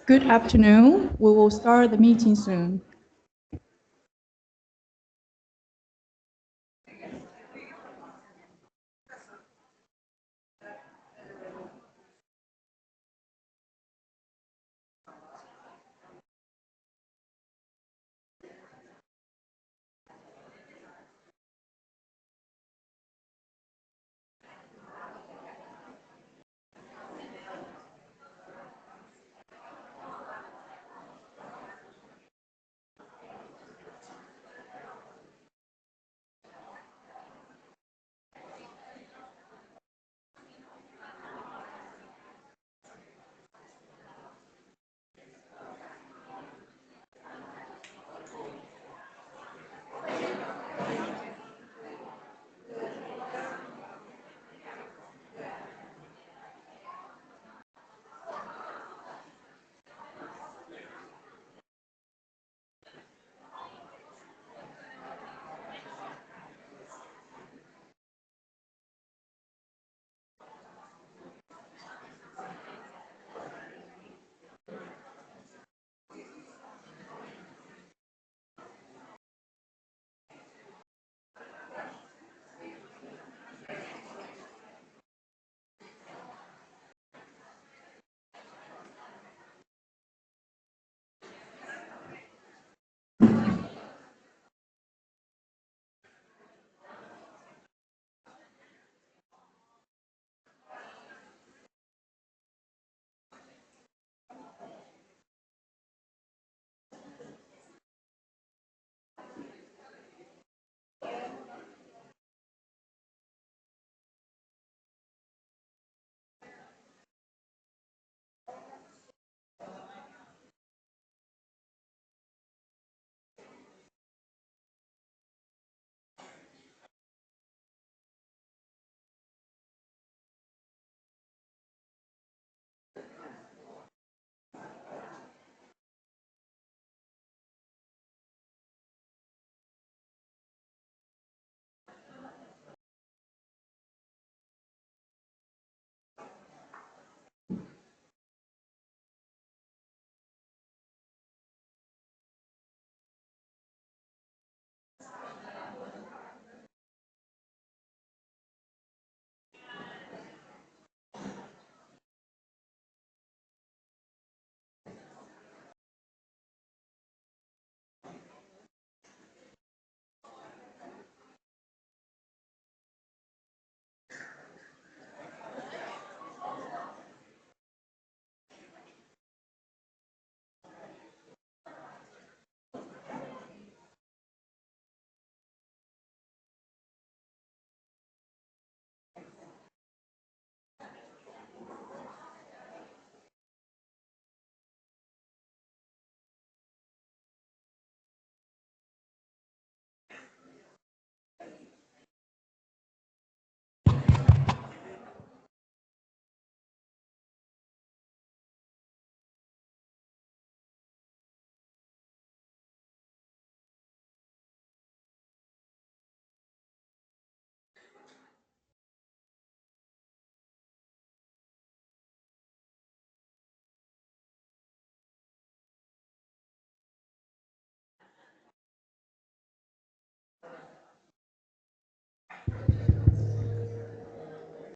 Good afternoon. We will start the meeting soon.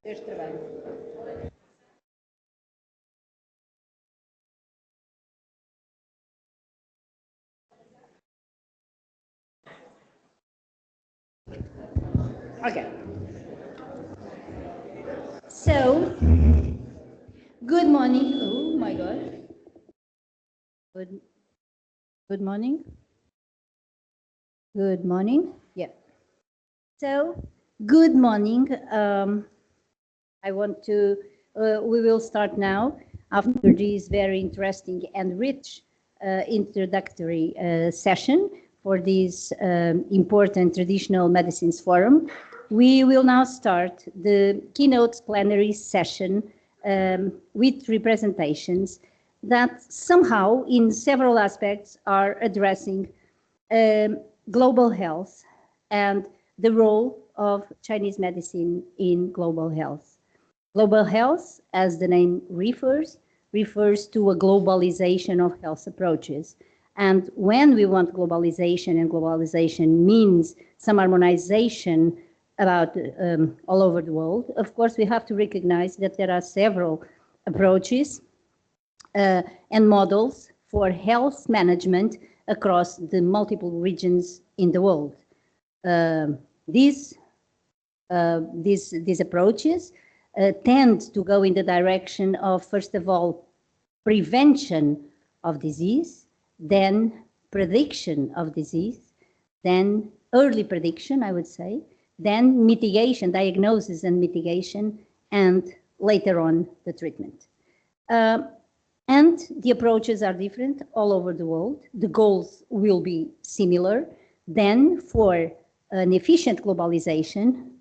Este trabalho. Okay. So, good morning. Oh my God. Good morning. Good morning. Yeah. So, good morning. I want to, we will start now after this very interesting and rich introductory session for this important traditional medicines forum. We will now start the keynote plenary session with representations that somehow in several aspects are addressing global health and the role of Chinese medicine in global health. Global health, as the name refers, refers to a globalization of health approaches. And when we want globalization, and globalization means some harmonization about all over the world, of course, we have to recognize that there are several approaches and models for health management across the multiple regions in the world. These approaches tend to go in the direction of, first of all, prevention of disease, then prediction of disease, then early prediction, I would say, then mitigation, diagnosis and mitigation, and later on the treatment. And the approaches are different all over the world. The goals will be similar. Then for an efficient globalization,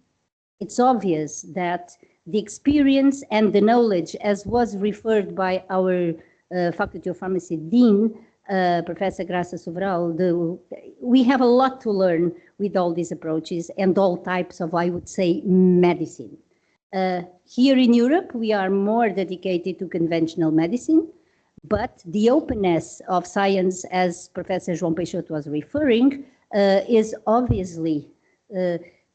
it's obvious that the experience and the knowledge, as was referred by our Faculty of Pharmacy Dean, Professor Graça Sobral, we have a lot to learn with all these approaches and all types of, I would say, medicine. Here in Europe, we are more dedicated to conventional medicine, but the openness of science, as Professor João Peixoto was referring, is obviously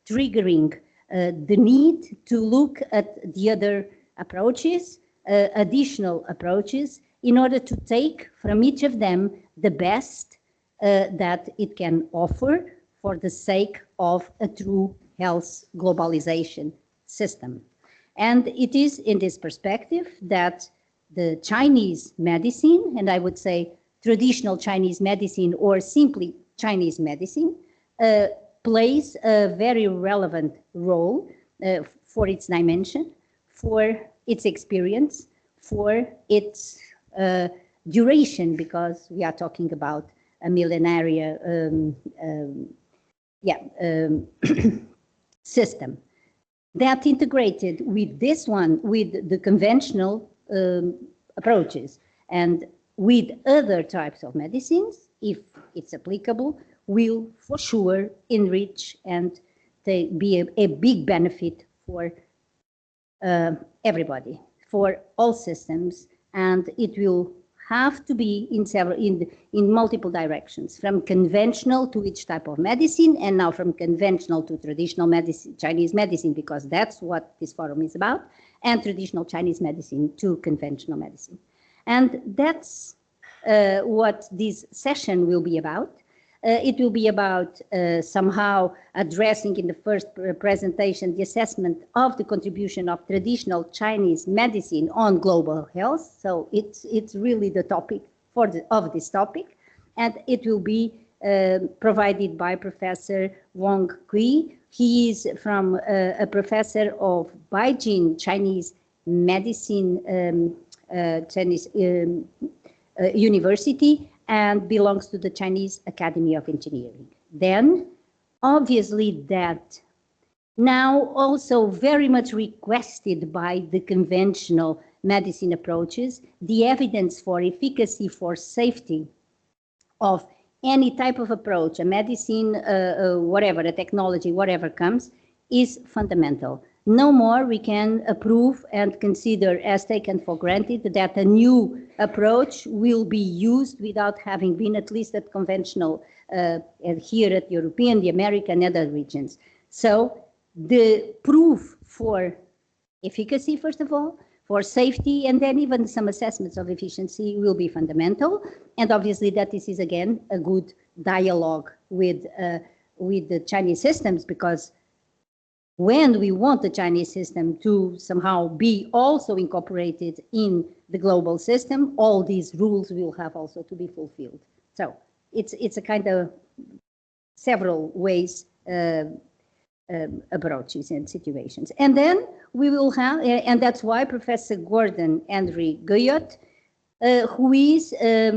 triggering the need to look at the other approaches, additional approaches, in order to take from each of them the best that it can offer for the sake of a true health globalization system. And it is in this perspective that the Chinese medicine, and I would say traditional Chinese medicine or simply Chinese medicine, plays a very relevant role for its dimension, for its experience, for its duration, because we are talking about a millenary system. That integrated with this one, with the conventional approaches and with other types of medicines, if it's applicable, will for sure enrich and be a big benefit for everybody, for all systems, and it will have to be in multiple directions, from conventional to each type of medicine, and now from conventional to traditional medicine, Chinese medicine, because that's what this forum is about, and traditional Chinese medicine to conventional medicine. And that's what this session will be about. It will be about somehow addressing in the first presentation the assessment of the contribution of traditional Chinese medicine on global health. So it's really the topic of this topic, and it will be provided by Professor Wang Kui. He is from a professor of Beijing Chinese Medicine University, and belongs to the Chinese Academy of Engineering. Then, obviously that now also very much requested by the conventional medicine approaches, the evidence for efficacy, for safety of any type of approach, a medicine, whatever, a technology, whatever comes, is fundamental. No more we can approve and consider as taken for granted that a new approach will be used without having been at least at conventional here at European, the American, and other regions. So the proof for efficacy, first of all, for safety, and then even some assessments of efficiency will be fundamental. And obviously that this is, again, a good dialogue with the Chinese systems, because when we want the Chinese system to somehow be also incorporated in the global system, all these rules will have also to be fulfilled. So it's a kind of several ways approaches and situations. And then we will have, and that's why Professor Gordon Henry Guyot, who is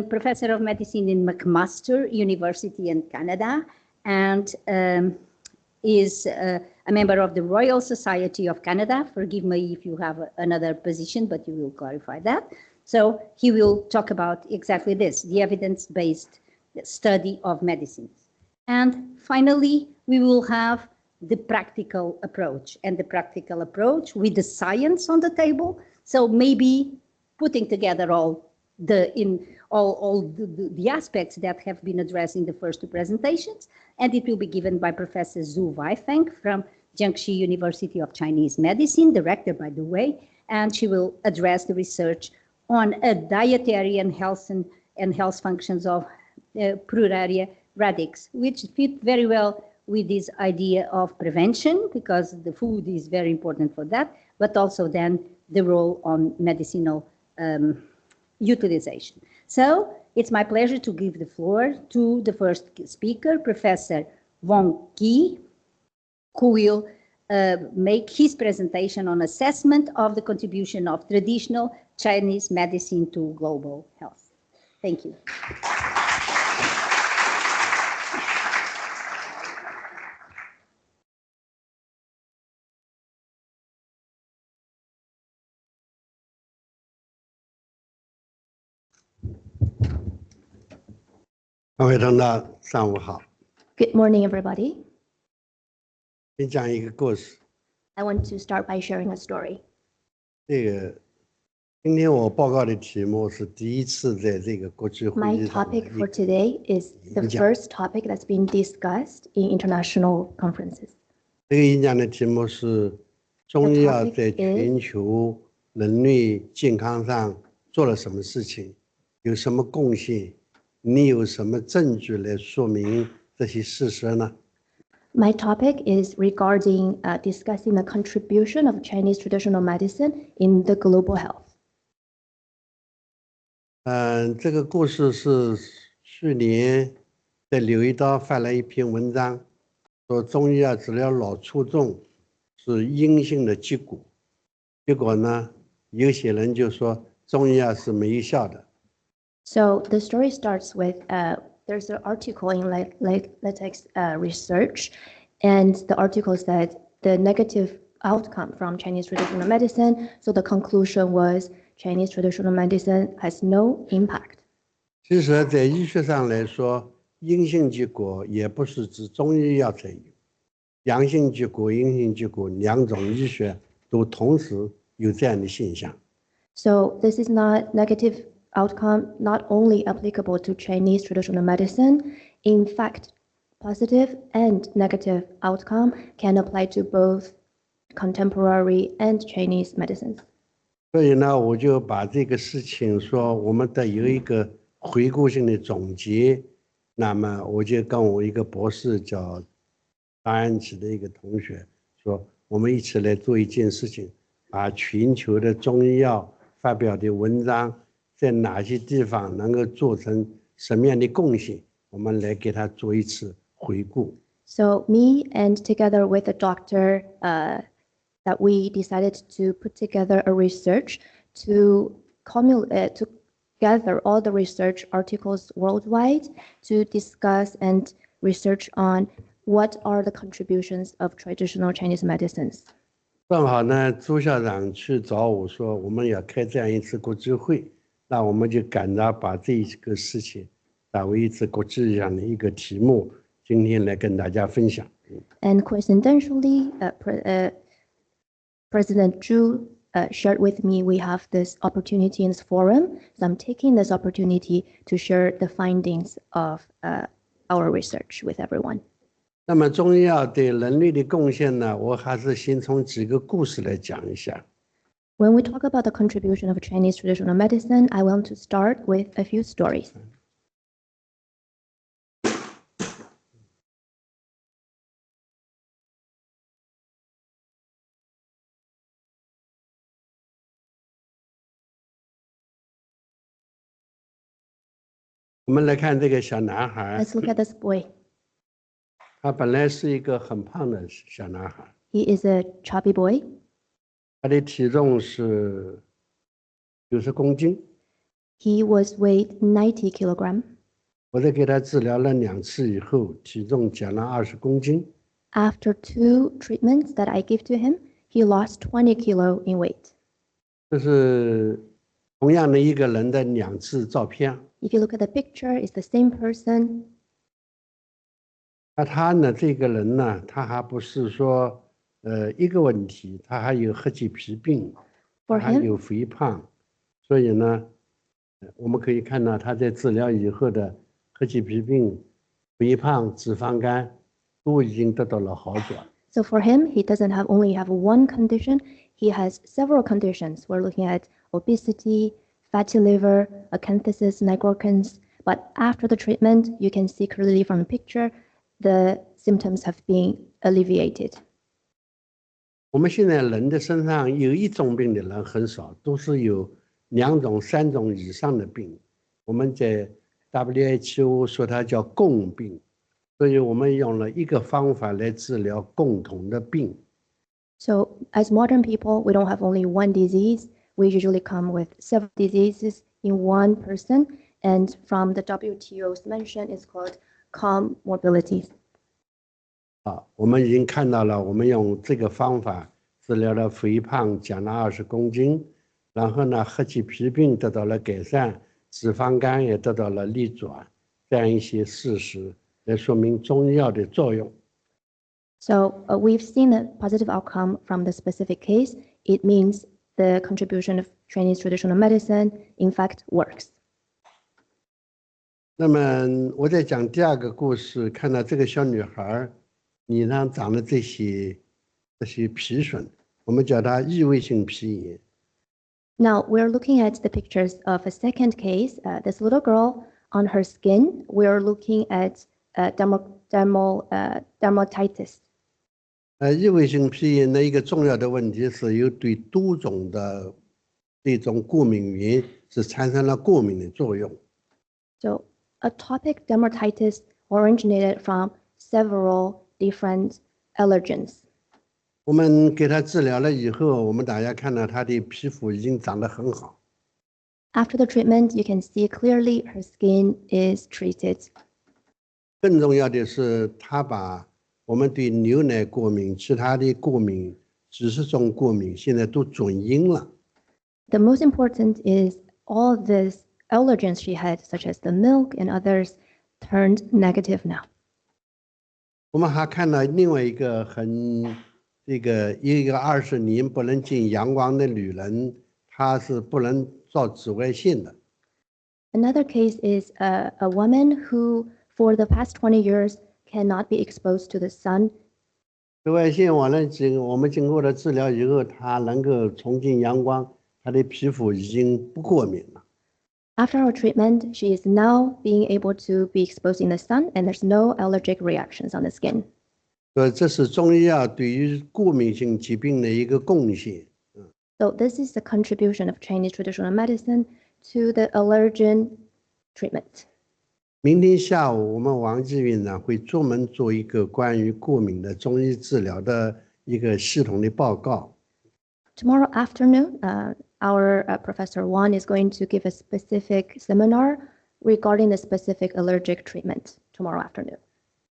Professor of Medicine in McMaster University in Canada, and is a member of the Royal Society of Canada. Forgive me if you have another position, but you will clarify that. So he will talk about exactly this, the evidence-based study of medicines. And finally, we will have the practical approach, and the practical approach with the science on the table. So maybe putting together all the aspects that have been addressed in the first two presentations, and it will be given by Professor Zhu Weifeng from Jiangxi University of Chinese Medicine, director, by the way, and she will address the research on a dietary and health functions of Pluraria radix, which fit very well with this idea of prevention, because the food is very important for that, but also then the role on medicinal utilization. So it's my pleasure to give the floor to the first speaker, Professor Wong Qi, who will make his presentation on assessment of the contribution of traditional Chinese medicine to global health. Thank you. Good morning, everybody. 先讲一个故事。 I want to start by sharing a story. 今天我报告的题目是第一次在这个国际会 My 议上的 topic for today is the first topic that's been discussed in international conferences. 这个演讲的题目是中医药在全球人类健康上做了什么事情，有什么贡献，你有什么证据来说明这些事实呢？ My topic is regarding discussing the contribution of Chinese traditional medicine in the global health. 这个故事是去年在柳一刀发了一篇文章，说中医药治疗脑卒中是阴性的结果。结果呢，有些人就说中医药是没有效的。 So the story starts with there's an article in latex research, and the article said the negative outcome from Chinese traditional medicine. So the conclusion was Chinese traditional medicine has no impact. 其实，在医学上来说，阴性结果也不是指中医药才有，阳性结果、阴性结果两种医学都同时有这样的现象。 So this is not negative outcome, not only applicable to Chinese traditional medicine. In fact, positive and negative outcome can apply to both contemporary and Chinese medicines. 所以呢，我就把这个事情说，我们得有一个回顾性的总结。那么，我就跟我一个博士叫张安琪的一个同学说，我们一起来做一件事情，把全球的中医药发表的文章在哪些地方能够做成什么样的贡献，我们来给他做一次回顾。 So me and together with a doctor that we decided to put together a research to gather all the research articles worldwide to discuss and research on what are the contributions of traditional Chinese medicines. 正好呢，朱校长去找我说，我们要开这样一次国际会，那我们就赶着把这个事情打为一次国际上的一个题目，今天来跟大家分享。 And coincidentally, President Zhu shared with me we have this opportunity in this forum. So I'm taking this opportunity to share the findings of our research with everyone. 那么中医药对人类的贡献呢，我还是先从几个故事来讲一下。 When we talk about the contribution of Chinese traditional medicine, I want to start with a few stories. 我们来看这个小男孩， Let's look at this boy. 他本来是一个很胖的小男孩， He is a chubby boy. 他的体重是90公斤。 He was weighed 90 kilogram. 我在给他治疗了2次以后，体重减了20公斤。 After 2 treatments that I gave to him, he lost 20 kilo in weight. 这是同样的一个人的2次照片。 If you look at the picture, it's the same person. 那他呢，这个人呢，他还不是说一个问题，他还有黑体皮病， For 还 him, 有肥胖，所以呢，我们可以看到他在治疗以后的黑气皮病、肥胖、脂肪肝都已经得到了好转。So for him, he doesn't only have one condition, he has several conditions. We're looking at obesity, fatty liver, acanthosis nigricans. But after the treatment, you can see clearly from the picture, the symptoms have been alleviated. 我们现在人的身上有一种病的人很少，都是有2种、3种以上的病。我们在 WHO 说它叫共病。所以我们用了一个方法来治疗共同的病。So as modern people, we don't have only one disease. We usually come with several diseases in one person. And from the WTO's mention, it's called comorbidities. 我们已经看到了，我们用这个方法治疗了肥胖，减了20公斤，然后呢，黑气皮病得到了改善，脂肪肝也得到了逆转，这样一些事实。来说明中药的作用。So we've seen a positive outcome from the specific case. It means the contribution of Chinese traditional medicine, in fact, works. 那么我在讲第2个故事，看到这个小女孩脸上长了这些皮损，我们叫它异位性皮炎。Now we're looking at the pictures of a second case. This little girl, on her skin, we're looking at dermatitis. 异位性皮炎的一个重要的问题是有对多种的这种过敏原是产生了过敏的作用。So atopic dermatitis originated from several different allergens. 我们给她治疗了以后，我们大家看到她的皮肤已经长得很好。After the treatment, you can see clearly her skin is treated. 更重要的是，她把我们对牛奶过敏、其他的过敏、几十种过敏，现在都转阴了。The most important is all these allergens she had, such as the milk and others, turned negative now. 我们还看到另外一个一个20年不能见阳光的女人，她是不能照紫外线的。Another case is a woman who, for the past 20 years, cannot be exposed to the sun. 紫外线我们经过了治疗以后，她能够重见阳光，她的皮肤已经不过敏了。After our treatment, she is now being able to be exposed in the sun, and there's no allergic reactions on the skin. 所以这是中医药对于过敏性疾病的一个贡献。So this is the contribution of Chinese traditional medicine to the allergen treatment. 明天下午，我们王继院长会专门做一个关于过敏的中医治疗的一个系统的报告。Tomorrow afternoon, our Professor Wang is going to give a specific seminar regarding the specific allergic treatment tomorrow afternoon.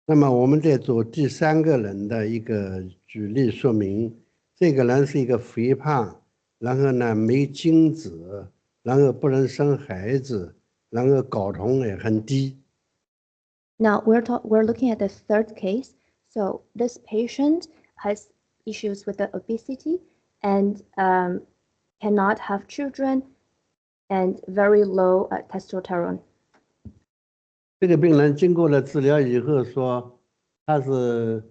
那么我们在做第3个人的一个举例说明，这个人是一个肥胖，然后呢没精子，然后不能生孩子，然后睾酮也很低。Now we're looking at the third case. So this patient has issues with the obesity and cannot have children and very low testosterone. 这个病人经过了治疗以后说，他是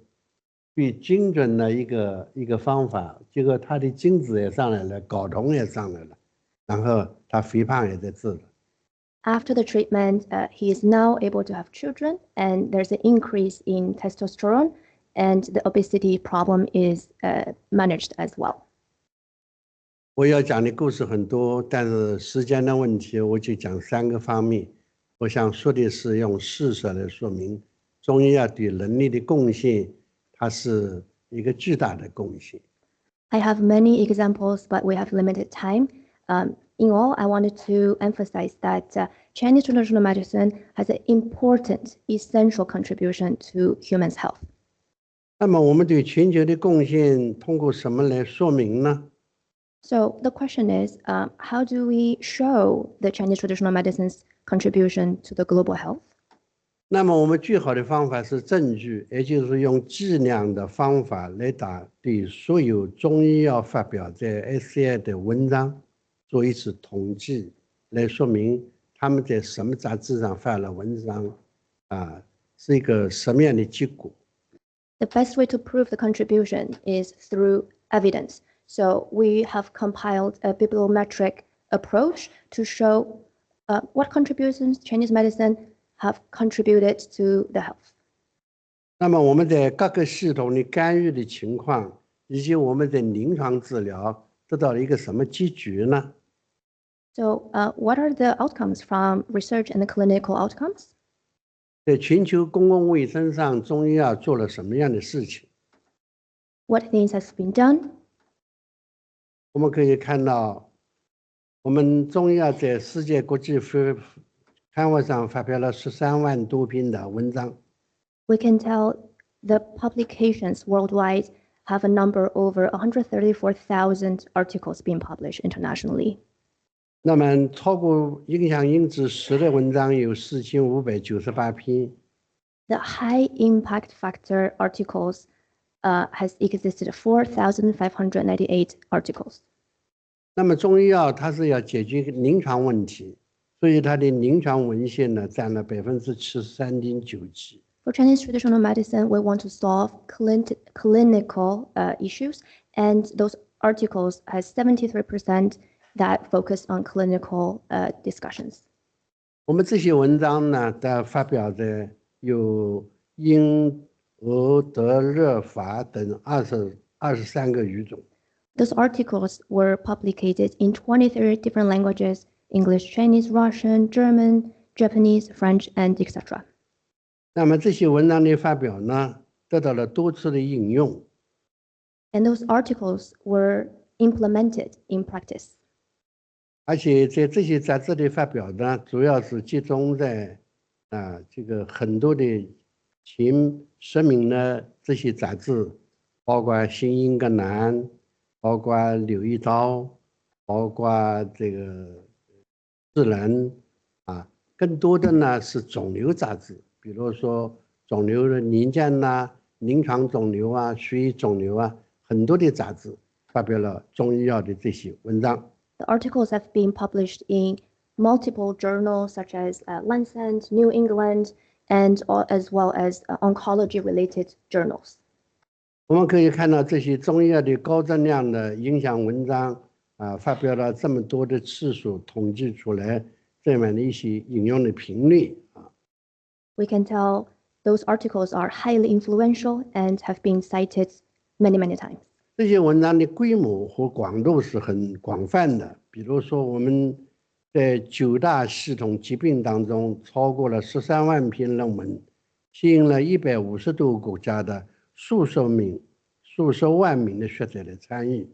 最精准的一个方法，结果他的精子也上来了，睾酮也上来了，然后他肥胖也在治了。After the treatment, he is now able to have children, and there's an increase in testosterone, and the obesity problem is managed as well. 我要讲的故事很多，但是时间的问题，我就讲3个方面。我想说的是用事实来说明中医药对人类的贡献，它是一个巨大的贡献。I have many examples, but we have limited time. In all, I wanted to emphasize that Chinese traditional medicine has an important, essential contribution to humans' health. 那么我们对全球的贡献通过什么来说明呢？ So the question is, how do we show the Chinese traditional medicine's contribution to the global health? 那么我们最好的方法是证据，也就是用剂量的方法来对所有中医药发表在 SCI 的文章。做一次统计，来说明他们在什么杂志上发了文章，是一个什么样的结果。The best way to prove the contribution is through evidence. So we have compiled a bibliometric approach to show what contributions Chinese medicine have contributed to the health. 那么我们在各个系统的干预的情况，以及我们的临床治疗得到了一个什么结局呢？ So what are the outcomes from research and the clinical outcomes? 在全球公共卫生上，中医药做了什么样的事情？ What things has been done? 我们可以看到，我们中医药在世界国际刊物上发表了13万多篇的文章。 We can tell the publications worldwide have a number over 134,000 articles being published internationally. 那么超过影响因子10的文章有4598篇。 The high impact factor articles has existed 4,598 articles. 那么中医药它是要解决临床问题，所以它的临床文献呢占了73.97%。 For Chinese traditional medicine, we want to solve clinical issues, and those articles has 73% that focus on clinical discussions. 我们这些文章呢，都发表在有英、俄、德、日、法等23个语种。 Those articles were publicated in 23 different languages: English, Chinese, Russian, German, Japanese, French, and etc. 那么这些文章的发表呢，得到了多次的应用。 And those articles were implemented in practice. 而且在这些杂志的发表呢，主要是集中在这个很多的前10名的这些杂志，包括《新英格兰》，包括《柳叶刀》，包括这个《自然》更多的呢是肿瘤杂志，比如说肿瘤的年鉴临床肿瘤血液肿瘤很多的杂志发表了中医药的这些文章。 The articles have been published in multiple journals such as Lancet, New England, and as well as oncology-related journals. 我们可以看到这些中医药的高质量的影响文章发表了这么多的次数，统计出来这样的一些引用的频率。 We can tell those articles are highly influential and have been cited many, many times. 这些文章的规模和广度是很广泛的，比如说我们在9大系统疾病当中，超过了13万篇论文，吸引了150多个国家的数十万名的学者的参与。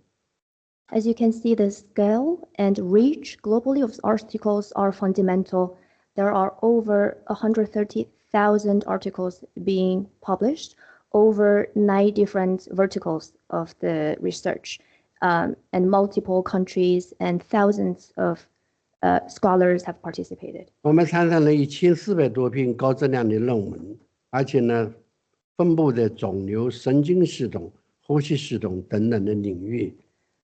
As you can see, the scale and reach globally of articles are fundamental. There are over 130,000 articles being published, over 9 different verticals of the research, and multiple countries and thousands of scholars have participated. 我们产生了1400多篇高质量的论文，而且呢，分布在肿瘤、神经系统、呼吸系统等等的领域。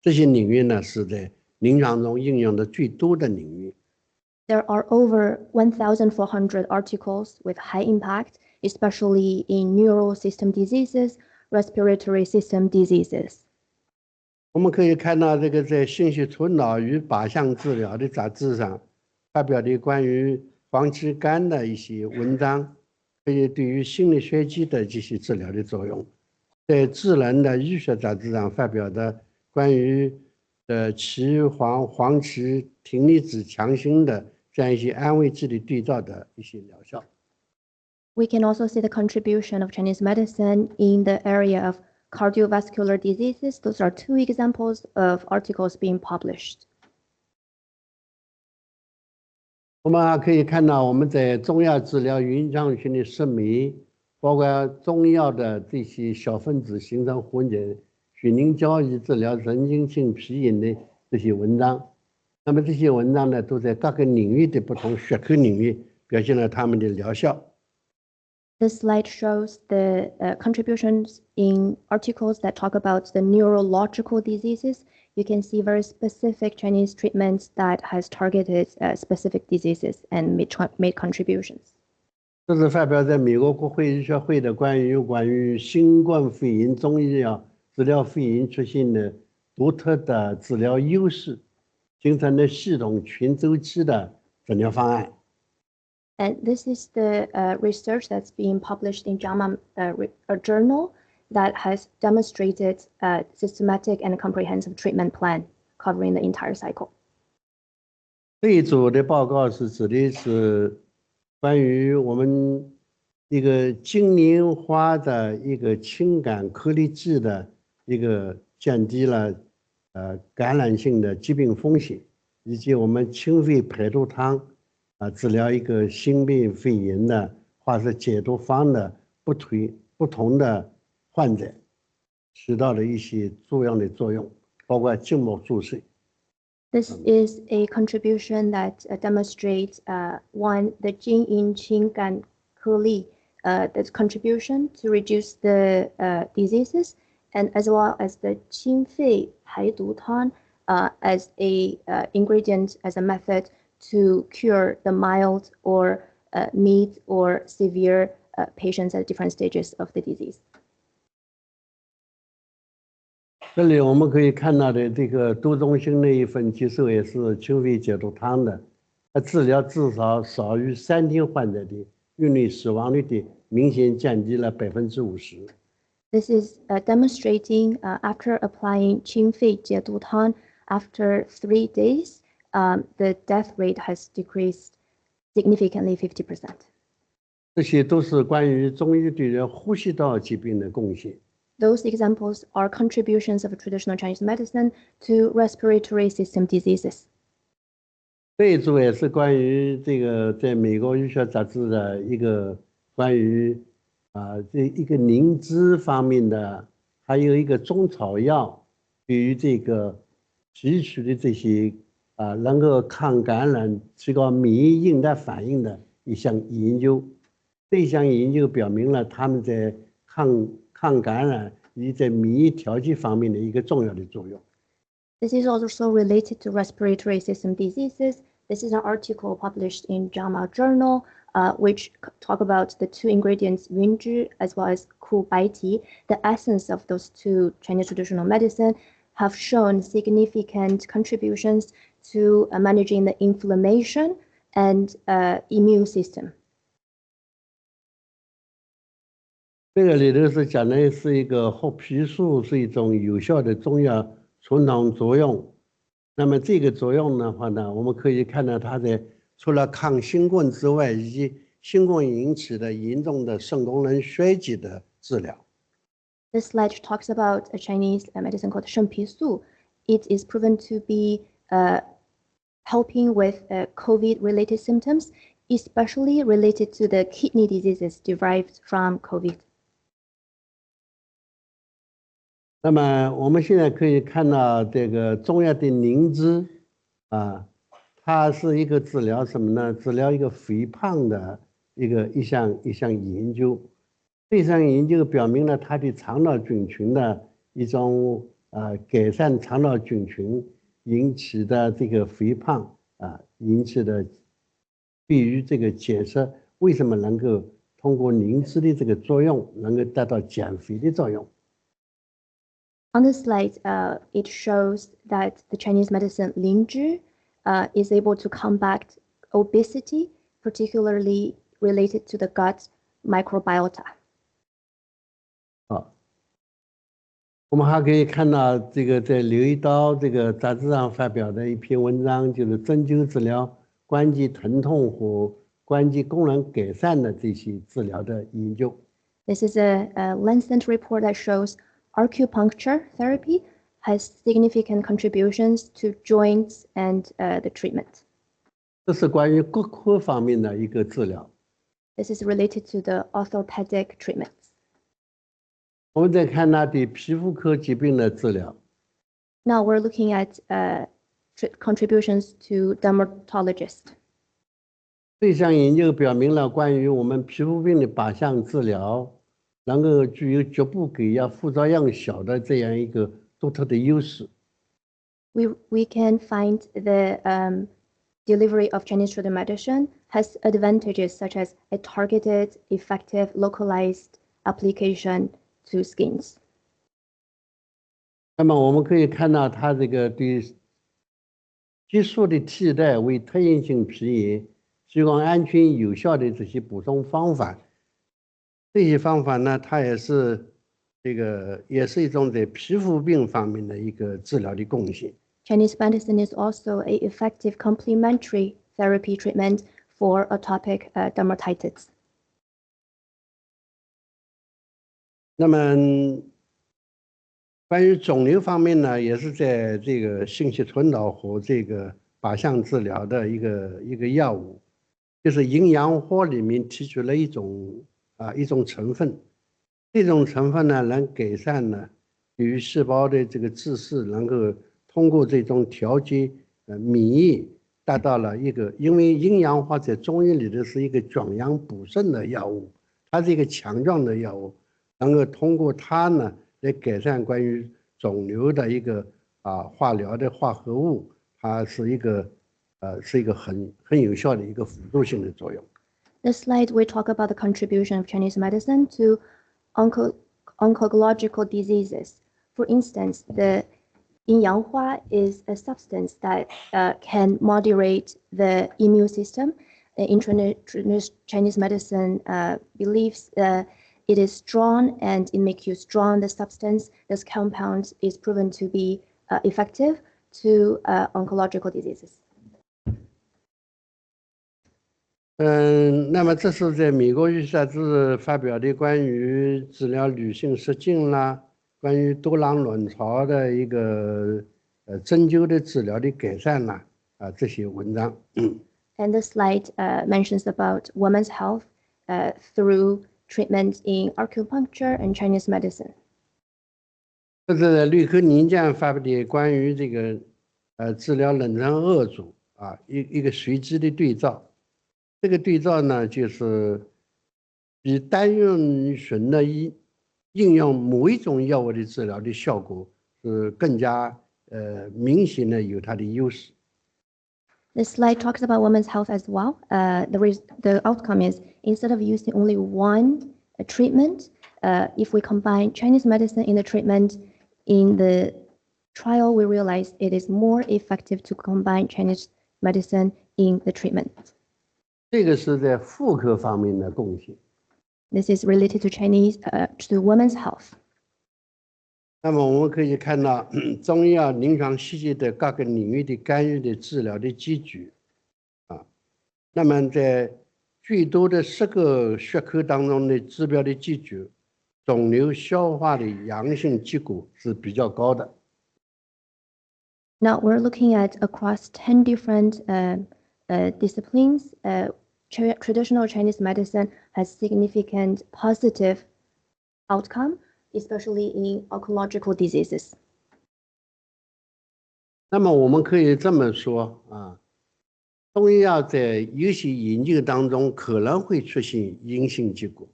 这些领域呢，是在临床中应用的最多的领域。 There are over 1,400 articles with high impact, especially in neural system diseases, respiratory system diseases. 我们可以看到，这个在信息图脑与靶向治疗的杂志上发表的关于黄体肝的一些文章，可以对于心力衰竭的这些治疗的作用。在《自然》的医学杂志上发表的关于岐黄芪葶离子强心的这样一些安慰剂的对照的一些疗效。 We can also see the contribution of Chinese medicine in the area of cardiovascular diseases. Those are 2 examples of articles being published. 我们还可以看到，我们在中药治疗临床性的失眠，包括中药的这些小分子形成混解血凝胶以治疗神经性皮炎的这些文章。那么这些文章呢，都在各个领域的不同学科领域表现了他们的疗效。This slide shows the contributions in articles that talk about the neurological diseases. You can see very specific Chinese treatments that has targeted specific diseases and made contributions. 这是发表在美国国会医学会的关于新冠肺炎中医药治疗肺炎出现的独特的治疗优势，形成的系统全周期的诊疗方案。And this is the research that's being published in JAMA journal that has demonstrated a systematic and comprehensive treatment plan covering the entire cycle. 这一组的报告是指的是关于我们一个精灵花的一个氢感颗粒剂的一个降低了感染性的疾病风险，以及我们清肺排毒汤治疗一个新病肺炎的或是解毒方的不同的患者起到的一些重要的作用，包括静脉注射。This is a contribution that demonstrates one, the Jing in Qing Gan Kuli, that's contribution to reduce the diseases, and as well as the Qing Fei Hai Du Tan as a ingredient, as a method to cure the mild or mid or severe patients at different stages of the disease. 这里我们可以看到的这个多中心的一份接受也是清肺解毒汤的，它治疗至少少于3天患者的孕育死亡率的明显降低了50%。This is demonstrating after applying Qingfei Jiedu Tan, after 3 days, the death rate has decreased significantly 50%. 这些都是关于中医对人呼吸道疾病的贡献。Those examples are contributions of traditional Chinese medicine to respiratory system diseases. 这一组也是关于这个在美国医学杂志的一个关于这一个凝脂方面的，还有一个中草药对于这个提取的这些能够抗感染、提高免疫应答反应的一项研究。这项研究表明了他们在抗感染以及在免疫调节方面的一个重要的作用。This is also related to respiratory system diseases. This is an article published in JAMA journal, which talk about the 2 ingredients, Yunzhi as well as Ku Bai Ti. The essence of those 2 Chinese traditional medicine have shown significant contributions to managing the inflammation and immune system. 这个里头是讲的是一个褐皮素是一种有效的中药存统作用。那么这个作用的话呢，我们可以看到它的除了抗新冠之外，以及新冠引起的严重的肾功能衰竭的治疗。This slide talks about a Chinese medicine called Shen Pi Su. It is proven to be helping with COVID-related symptoms, especially related to the kidney diseases derived from COVID. 那么我们现在可以看到这个中药的凝脂它是一个治疗什么呢？治疗一个肥胖的一项研究。这项研究表明了它的肠道菌群的一种改善肠道菌群引起的这个肥胖引起的对于这个检测为什么能够通过凝脂的这个作用能够达到减肥的作用。On this slide, it shows that the Chinese medicine Lingzhi is able to combat obesity, particularly related to the gut microbiota. 我们还可以看到这个在刘一刀这个杂志上发表的一篇文章，就是针灸治疗关节疼痛和关节功能改善的这些治疗的研究。This is a Lancet report that shows acupuncture therapy has significant contributions to joints and the treatment. 这是关于骨科方面的一个治疗。This is related to the orthopedic treatments. 我们再看它对皮肤科疾病的治疗。Now we're looking at contributions to dermatologists. 这项研究表明了关于我们皮肤病的靶向治疗能够具有局部给药副作用小的这样一个独特的优势。We can find the delivery of Chinese traditional medicine has advantages such as a targeted, effective, localized application to skins. 那么我们可以看到，它这个对激素的替代为特应性皮炎提供安全有效的这些补充方法。这些方法呢，它也是一种在皮肤病方面的一个治疗的贡献。Chinese medicine is also an effective complementary therapy treatment for atopic dermatitis. 那么，关于肿瘤方面呢，也是在这个信息传导和这个靶向治疗的一个药物，就是营养火里面提取了一种成分，这种成分呢能改善呢对于细胞的这个自噬，能够通过这种调节免疫，达到了一个，因为阴阳花在中医里头是一个壮阳补肾的药物，它是一个强壮的药物，能够通过它呢来改善关于肿瘤的一个化疗的化合物，它是一个很有效的一个辅助性的作用。This slide we talk about the contribution of Chinese medicine to oncological diseases. For instance, the Yin Yang Hua is a substance that can moderate the immune system. In traditional Chinese medicine, believes it is strong and it makes you strong. The substance, this compound, is proven to be effective to oncological diseases. 那么这是在美国医学杂志发表的关于治疗女性失禁啦，关于多囊卵巢的一个针灸的治疗的改善啦，这些文章。And the slide mentions about women's health through treatment in acupuncture and Chinese medicine. 这是绿科宁酱发布的关于这个治疗冷疮恶阻一个随机的对照。这个对照呢，就是比单用纯的应用某一种药物的治疗的效果是更加明显的有它的优势。This slide talks about women's health as well. The outcome is instead of using only one treatment, if we combine Chinese medicine in the treatment, in the trial we realize it is more effective to combine Chinese medicine in the treatment. 这个是在妇科方面的贡献。This is related to to women's health. 那么我们可以看到，中医药临床细节的各个领域的干预的治疗的基础那么在最多的10个学科当中的指标的基础，肿瘤消化的阳性结果是比较高的。Now we're looking at across 10 different disciplines. Traditional Chinese medicine has significant positive outcome, especially in oncological diseases. 那么我们可以这么说中医药在有些研究当中可能会出现阴性结果。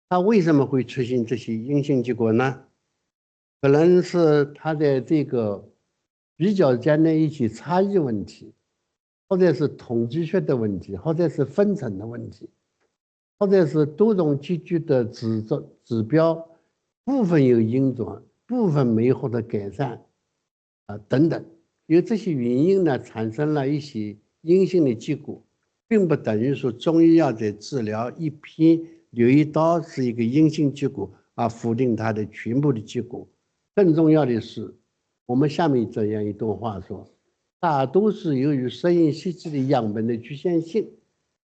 它为什么会出现这些阴性结果呢？可能是它在这个比较间的一些差异问题，或者是统计学的问题，或者是分层的问题，或者是多种积聚的指标，部分有阴转，部分没获得改善等等。由这些原因呢，产生了一些阴性的结果，并不等于说中医药在治疗一片留一刀是一个阴性结果否定它的全部的结果。更重要的是，我们下面这样一段话说，大多是由于实验细剂的样本的局限性，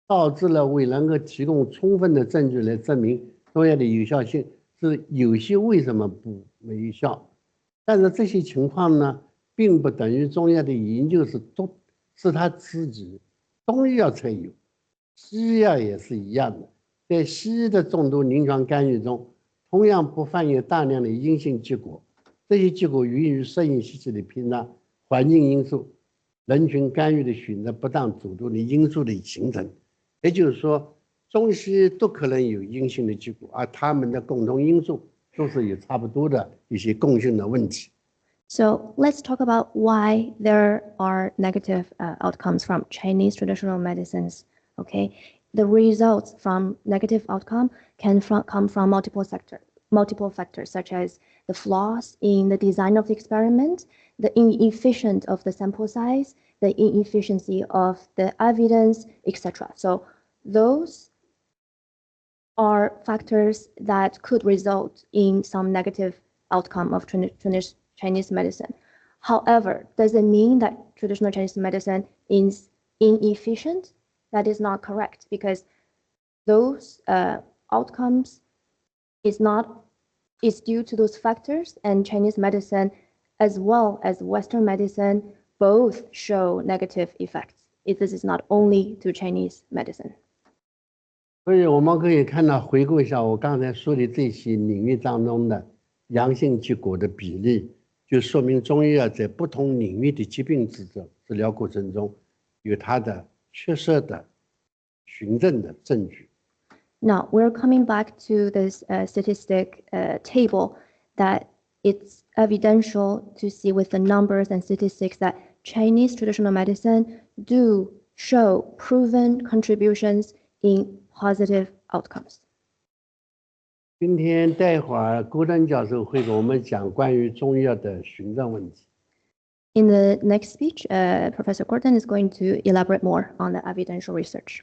导致了未能够提供充分的证据来证明中药的有效性，是有些为什么没有效。但是这些情况呢，并不等于中药的研究是他自己中医药才有，西药也是一样的。在西医的众多临床干预中，同样不乏有大量的阴性结果，这些结果源于实验细剂的偏差、环境因素人群干预的选择不当主动的因素的形成。也就是说，中西都可能有阴性的结果，而他们的共同因素都是有差不多的一些共性的问题。So let's talk about why there are negative outcomes from Chinese traditional medicines. Okay, the results from negative outcome can come from multiple factors, such as the flaws in the design of the experiment, the inefficient of the sample size, the inefficiency of the evidence, etc. So those are factors that could result in some negative outcome of Chinese medicine. However, does it mean that traditional Chinese medicine is inefficient? That is not correct, because those outcomes is due to those factors, and Chinese medicine as well as Western medicine both show negative effects. This is not only to Chinese medicine. 所以我们可以看到，回顾一下我刚才说的这些领域当中的阳性结果的比例，就说明中医药在不同领域的疾病治疗过程中有它的确实的循证的证据。Now we're coming back to this statistic table that it's evidential to see with the numbers and statistics that Chinese traditional medicine do show proven contributions in positive outcomes. 今天待会儿郭登教授会给我们讲关于中医药的循证问题。In the next speech, Professor Gordon is going to elaborate more on the evidential research.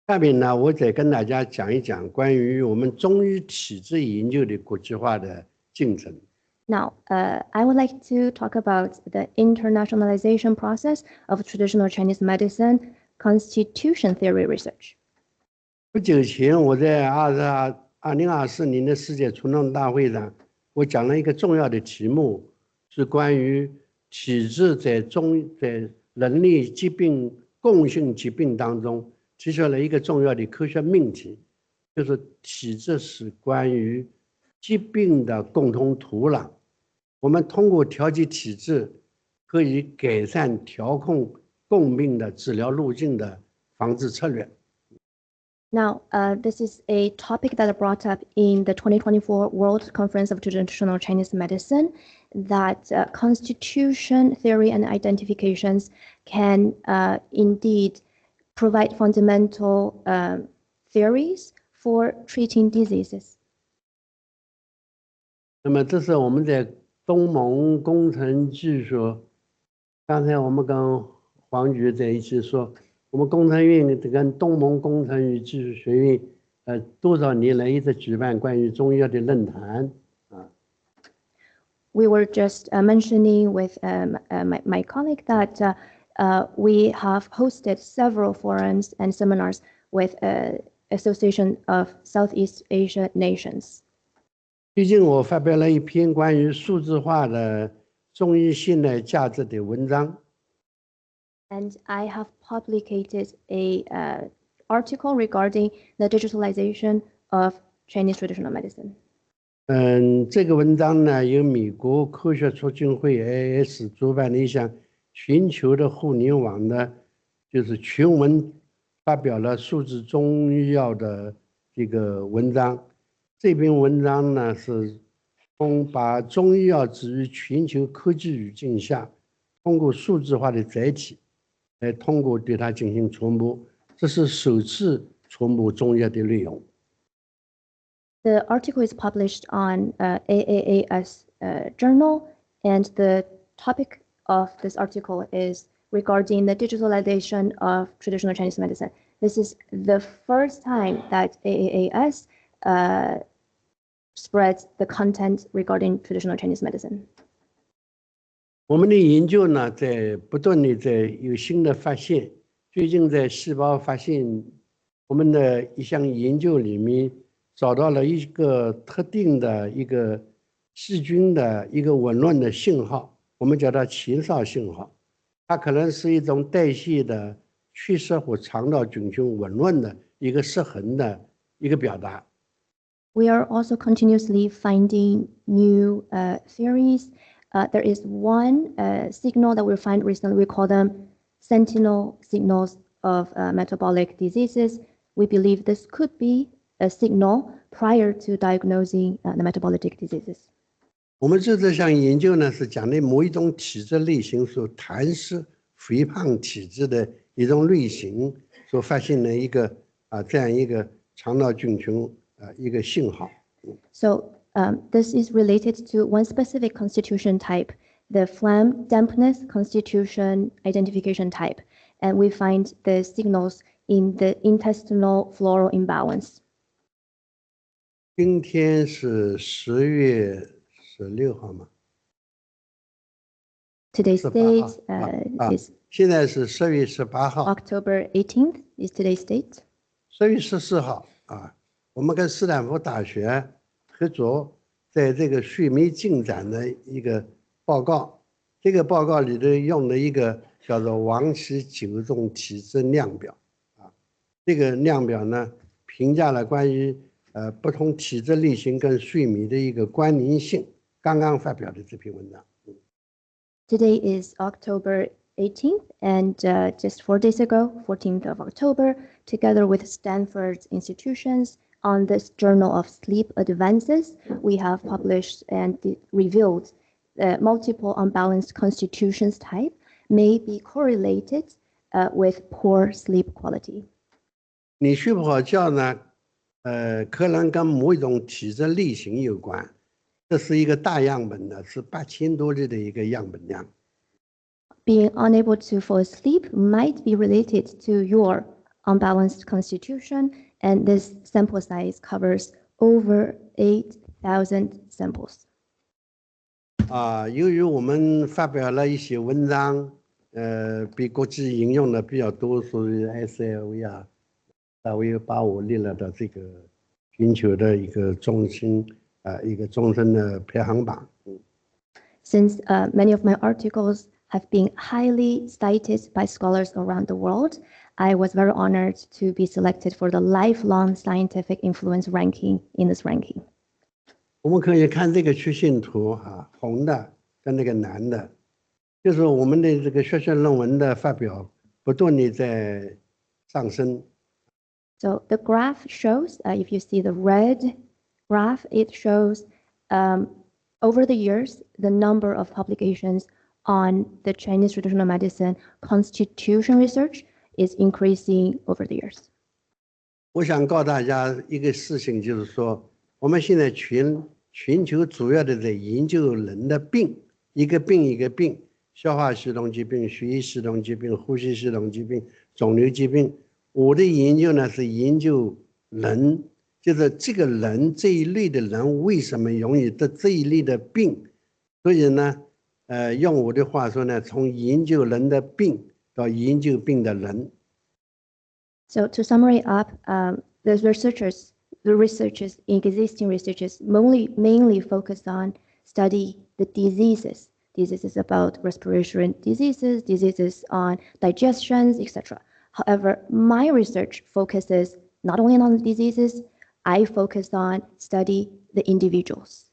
下面呢，我再跟大家讲一讲关于我们中医体制研究的国际化的进程。Now, I would like to talk about the internationalization process of traditional Chinese medicine constitution theory research. 不久前，我在2024年的世界传统大会上，我讲了一个重要的题目，是关于体制在人类疾病共性疾病当中提出了一个重要的科学命题，就是体制是关于疾病的共同土壤。我们通过调节体制，可以改善调控共病的治疗路径的防治策略。Now, this is a topic that I brought up in the 2024 World Conference of Traditional Chinese Medicine, that constitution theory and identifications can indeed provide fundamental theories for treating diseases. 那么这是我们在东盟工程技术，刚才我们跟黄局在一起说，我们工程院跟东盟工程与技术学院，多少年来一直举办关于中医药的论坛啊。We were just mentioning with my colleague that we have hosted several forums and seminars with Association of Southeast Asia Nations. 最近我发表了一篇关于数字化的中医现代价值的文章。And I have publicated a article regarding the digitalization of Chinese traditional medicine. 这个文章呢，由美国科学促进会 AIS 主办的一项全球的互联网的，就是全文发表了数字中医药的这个文章。这篇文章呢，是把中医药置于全球科技语境下，通过数字化的载体，来通过对它进行传播，这是首次传播中医药的内容。The article is published on AAAS journal, and the topic of this article is regarding the digitalization of traditional Chinese medicine. This is the first time that AAAS spreads the content regarding traditional Chinese medicine. 我们的研究呢，在不断的有新的发现。最近在细胞发现，我们的一项研究里面找到了一个特定的一个细菌的一个紊乱的信号，我们叫它前哨信号。它可能是一种代谢的缺失或肠道菌群紊乱的一个失衡的一个表达。We are also continuously finding new theories there is one signal that we find recently. We call them sentinel signals of metabolic diseases. We believe this could be a signal prior to diagnosing the metabolic diseases. 我们做这项研究呢，是讲的某一种体质类型所痰湿肥胖体质的一种类型，所发现的一个这样一个肠道菌群一个信号。So this is related to one specific constitution type, the phlegm dampness constitution identification type, and we find the signals in the intestinal floral imbalance. 今天是10月16号嘛？ Today's date is 现在是10月18号。 October 18th is today's date. 10月14号我们跟斯坦福大学合作，在这个睡眠进展的一个报告。这个报告里头用了一个叫做王氏9种体质量表这个量表呢，评价了关于不同体质类型跟睡眠的一个关联性。刚刚发表的这篇文章。Today is October 18th, and just 4 days ago, 14th of October, together with Stanford's institutions on this Journal of Sleep Advances, we have published and revealed that multiple unbalanced constitutions type may be correlated with poor sleep quality. 你睡不好觉呢，可能跟某一种体质类型有关。这是一个大样本的，是8000多例的一个样本量。Being unable to fall asleep might be related to your unbalanced constitution, and this sample size covers over 8,000 samples. 由于我们发表了一些文章，被国际引用的比较多，所以 SLV 大约把我列了的这个全球的一个中心。一个终身的排行榜。Since many of my articles have been highly cited by scholars around the world, I was very honored to be selected for the lifelong scientific influence ranking in this ranking. 我们可以看这个曲线图红的跟那个蓝的，就是我们的这个学术论文的发表不断地在上升。So the graph shows, if you see the red graph, it shows over the years, the number of publications on the Chinese traditional medicine constitution research is increasing over the years. 我想告诉大家一个事情，就是说，我们现在全球主要的在研究人的病，一个病一个病，消化系统疾病、血液系统疾病、呼吸系统疾病、肿瘤疾病。我的研究呢是研究人。就是这个人这一类的人为什么容易得这一类的病？所以呢，用我的话说呢，从研究人的病到研究病的人。So to summarize up, the existing researchers mainly focus on study the diseases. Diseases about respiratory diseases, diseases on digestions, etc. However, my research focuses not only on the diseases, I focus on study the individuals.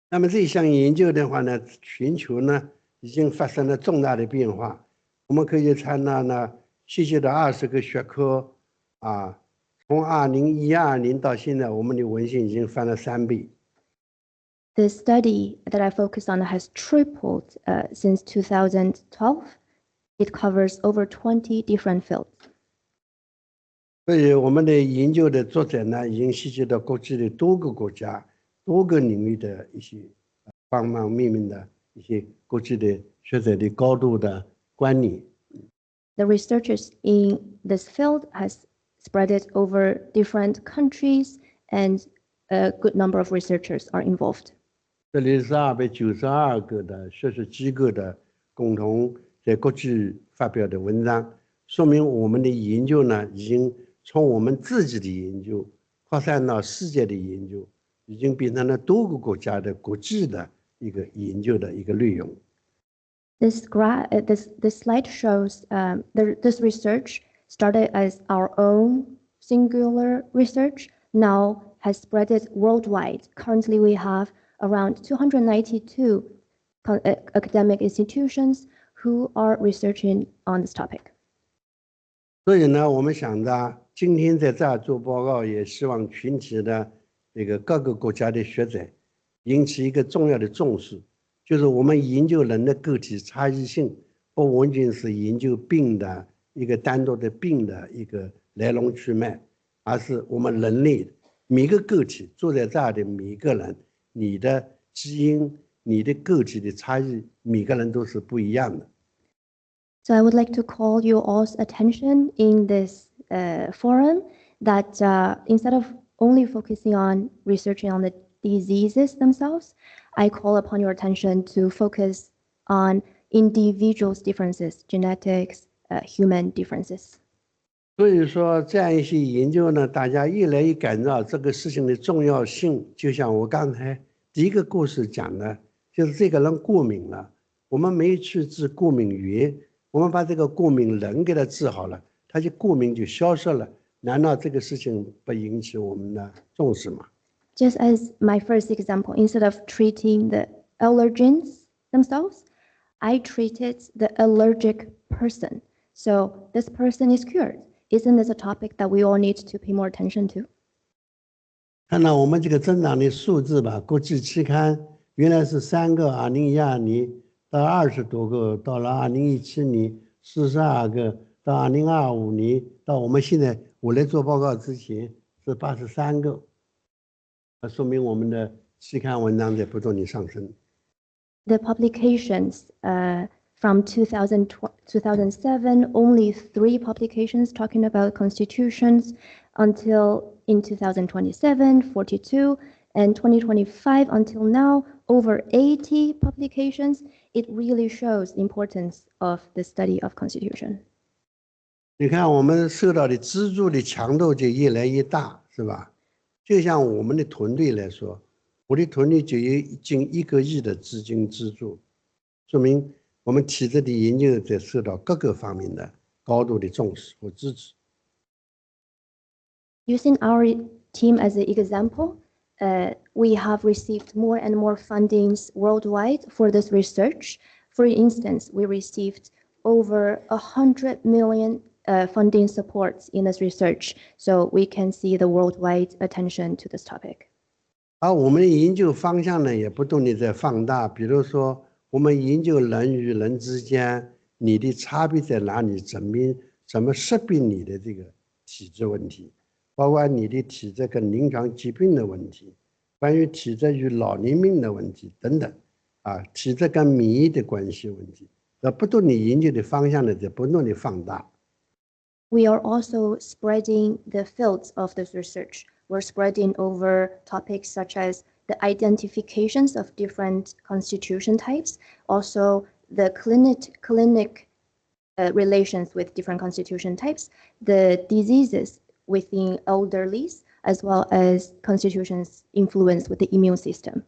那么这项研究的话呢，全球呢已经发生了重大的变化。我们可以看到呢，细细的20个学科从2012年到现在，我们的文献已经翻了3倍。The study that I focus on has tripled since 2012. It covers over 20 different fields. 所以我们的研究的作者呢，已经涉及到国际的多个国家、多个领域的一些方方面面的一些国际的学者的高度的观念。The researchers in this field has spread it over different countries, and a good number of researchers are involved. 这里是292个的学术机构的共同在国际发表的文章，说明我们的研究呢，已经从我们自己的研究扩散到世界的研究，已经变成了多个国家的国际的一个研究的一个内容。This slide shows this research started as our own singular research, now has spread it worldwide. Currently, we have around 292 academic institutions who are researching on this topic. 所以呢，我们想着今天在这儿做报告，也希望群体的这个各个国家的学者引起一个重要的重视，就是我们研究人的个体差异性，不完全是研究病的一个单独的病的一个来龙去脉，而是我们人类每个个体坐在这儿的每个人，你的基因、你的个体的差异，每个人都是不一样的。So I would like to call you all's attention in this forum that instead of only focusing on researching on the diseases themselves, I call upon your attention to focus on individuals' differences, genetics, human differences. 所以说，这样一些研究呢，大家越来越感到这个事情的重要性。就像我刚才第一个故事讲的，就是这个人过敏了，我们没有去治过敏源，我们把这个过敏人给他治好了，他就过敏就消失了。难道这个事情不引起我们的重视吗？ Just as my first example, instead of treating the allergens themselves, I treated the allergic person. So this person is cured. Isn't this a topic that we all need to pay more attention to? 看到我们这个增长的数字吧，国际期刊原来是3个，2012年到20多个，到了2017年42个，到2025年，到我们现在我来做报告之前是83个，说明我们的期刊文章在不断的上升。The publications from 2007, only 3 publications talking about constitutions until in 2027, 42, and 2025 until now, over 80 publications. It really shows the importance of the study of constitution. 你看我们受到的资助的强度就越来越大，是吧？就像我们的团队来说，我的团队就有近1个亿的资金资助，说明我们体制的研究在受到各个方面的高度的重视和支持。Using our team as an example, we have received more and more fundings worldwide for this research. For instance, we received over 100 million funding supports in this research, so we can see the worldwide attention to this topic. 而我们的研究方向呢，也不断的在放大。比如说，我们研究人与人之间，你的差别在哪里？怎么识别你的这个体质问题？包括你的体质跟临床疾病的问题，关于体质与老年病的问题等等，体质跟免疫的关系问题，不断的研究的方向呢，在不断的放大。We are also spreading the fields of this research. We're spreading over topics such as the identifications of different constitution types, also the clinic relations with different constitution types, the diseases within elderlies, as well as constitution's influence with the immune system.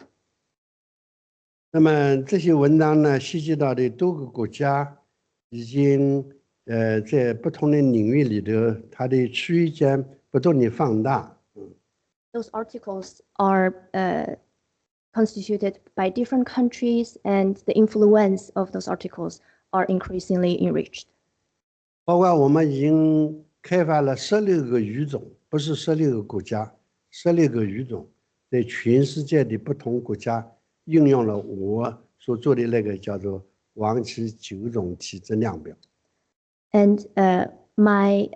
那么这些文章呢，涉及到的多个国家，已经在不同的领域里头，它的区间不断的放大。Those articles are constituted by different countries, and the influence of those articles are increasingly enriched. 包括我们已经开发了16个语种，不是16个国家，16个语种，在全世界的不同国家应用了我所做的那个叫做王琦9种体质量表。And my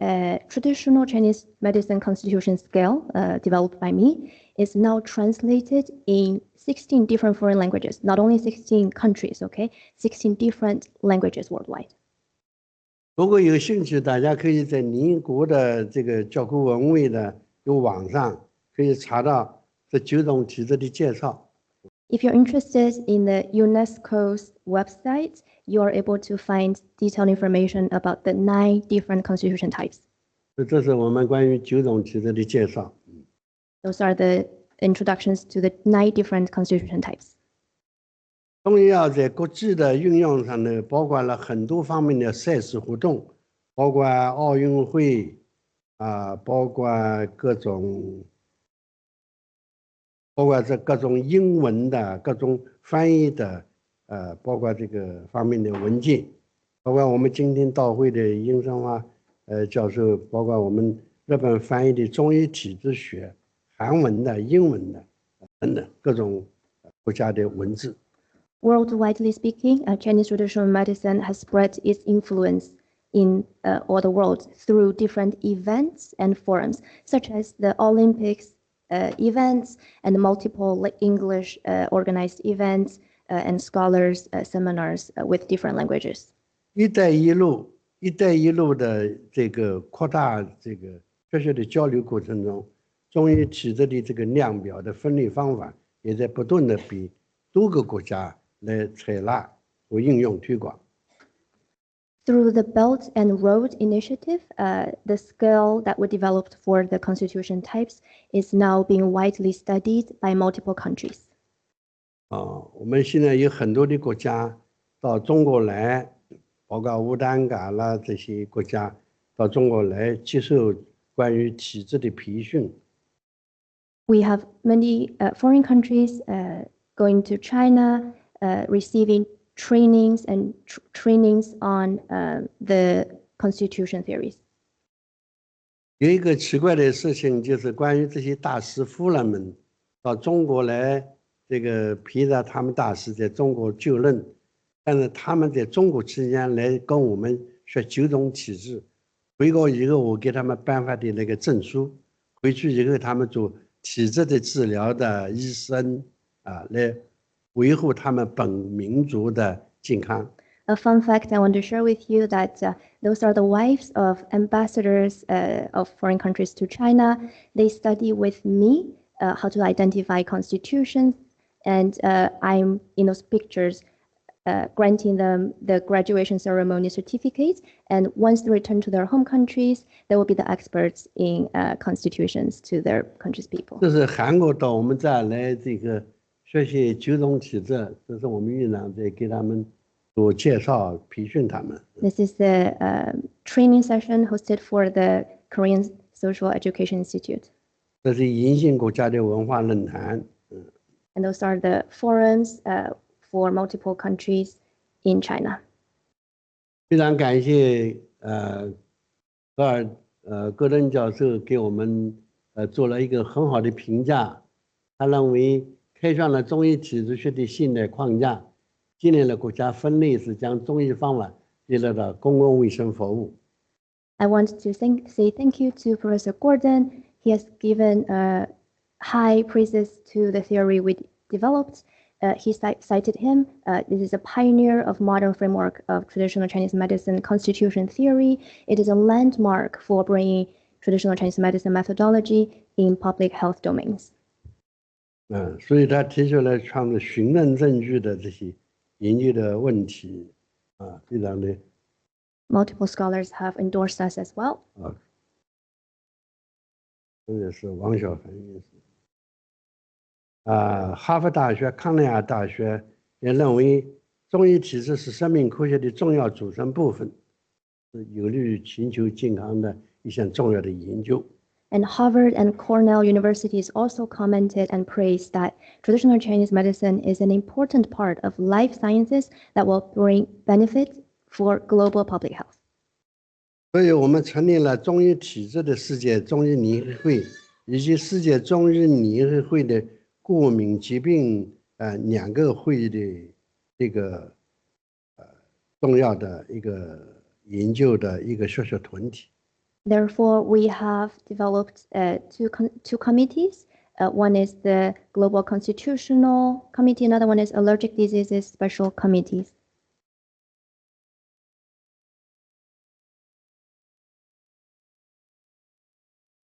traditional Chinese medicine constitution scale developed by me is now translated in 16 different foreign languages, not only 16 countries, okay, 16 different languages worldwide. 如果有兴趣，大家可以在联合国的这个教科文会的网上可以查到这9种体质的介绍。If you're interested in the UNESCO's website, you are able to find detailed information about the 9 different constitution types. 这是我们关于9种体质的介绍。Those are the introductions to the 9 different constitution types. 中药在国际的运用上呢，包括了很多方面的赛事活动，包括奥运会，包括各种英文的各种翻译的，包括这个方面的文件，包括我们今天到会的殷生华教授，包括我们日本翻译的中医体质学、韩文的、英文的等等各种国家的文字。Worldwide speaking, Chinese traditional medicine has spread its influence in all the world through different events and forums, such as the Olympics events and multiple English organized events and scholars seminars with different languages. 一带一路的这个扩大这个学学的交流过程中，中医体质的这个量表的分类方法也在不断的被多个国家来采纳和应用推广。Through the Belt and Road Initiative, the scale that were developed for the constitution types is now being widely studied by multiple countries. 我们现在有很多的国家到中国来，包括乌丹嘎啦这些国家到中国来接受关于体质的培训。We have many foreign countries going to China, receiving trainings and trainings on the constitution theories. 有一个奇怪的事情，就是关于这些大师夫人们到中国来，这个陪着他们大师在中国就任，但是他们在中国期间来跟我们学9种体质，回国以后我给他们颁发的那个证书，回去以后他们做体质的治疗的医生来维护他们本民族的健康。A fun fact I want to share with you that those are the wives of ambassadors of foreign countries to China. They study with me how to identify constitutions, and I'm in those pictures granting them the graduation ceremony certificates. And once they return to their home countries, they will be the experts in constitutions to their country's people. 这是韩国到我们这儿来这个学习9种体质，这是我们院长在给他们做介绍培训他们。 This is the training session hosted for the Korean Social Education Institute. 这是银杏国家的文化论坛。 And those are the forums for multiple countries in China. 非常感谢戈登教授给我们做了一个很好的评价。他认为开创了中医体质学的现代框架，建立了国家分类，是将中医方法列入到公共卫生服务。 I want to say thank you to Professor Gordon. He has given high praises to the theory we developed. He cited him. This is a pioneer of modern framework of traditional Chinese medicine constitution theory. It is a landmark for bringing traditional Chinese medicine methodology in public health domains. 所以他提出来创造寻证证据的这些研究的问题，非常的。 Multiple scholars have endorsed us as well. 这也是王小凡院士。哈佛大学、康奈尔大学也认为中医体质是生命科学的重要组成部分，是有利于全球健康的一项重要的研究。 And Harvard and Cornell universities also commented and praised that traditional Chinese medicine is an important part of life sciences that will bring benefit for global public health. 所以我们成立了中医体质的世界中医联合会，以及世界中医联合会的过敏疾病2个会议的这个重要的一个研究的一个学术团体。 Therefore, we have developed two committees. One is the Global Constitutional Committee. Another one is Allergic Diseases Special Committees.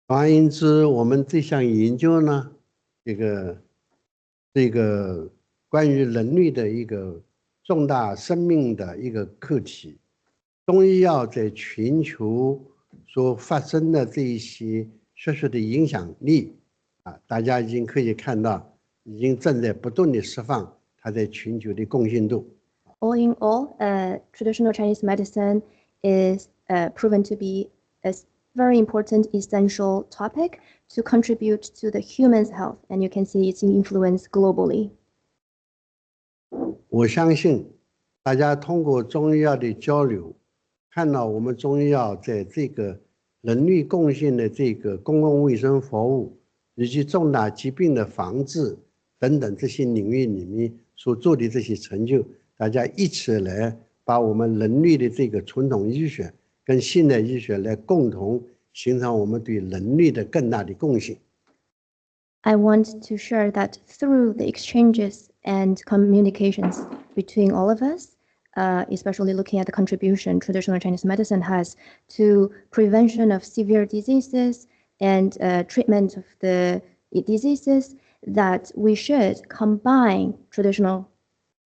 换言之，我们这项研究呢，这个关于人类的一个重大生命的一个课题，中医药在全球所发生的这一些学术的影响力，大家已经可以看到，已经正在不断的释放它在全球的贡献度。 All in all, traditional Chinese medicine is proven to be a very important, essential topic to contribute to the human's health, and you can see its influence globally. 我相信大家通过中医药的交流，看到我们中医药在这个人类贡献的这个公共卫生服务以及重大疾病的防治等等这些领域里面所做的这些成就，大家一起来把我们人类的这个传统医学跟现代医学来共同形成我们对人类的更大的贡献。I want to share that through the exchanges and communications between all of us, especially looking at the contribution traditional Chinese medicine has to prevention of severe diseases and treatment of the diseases, that we should combine traditional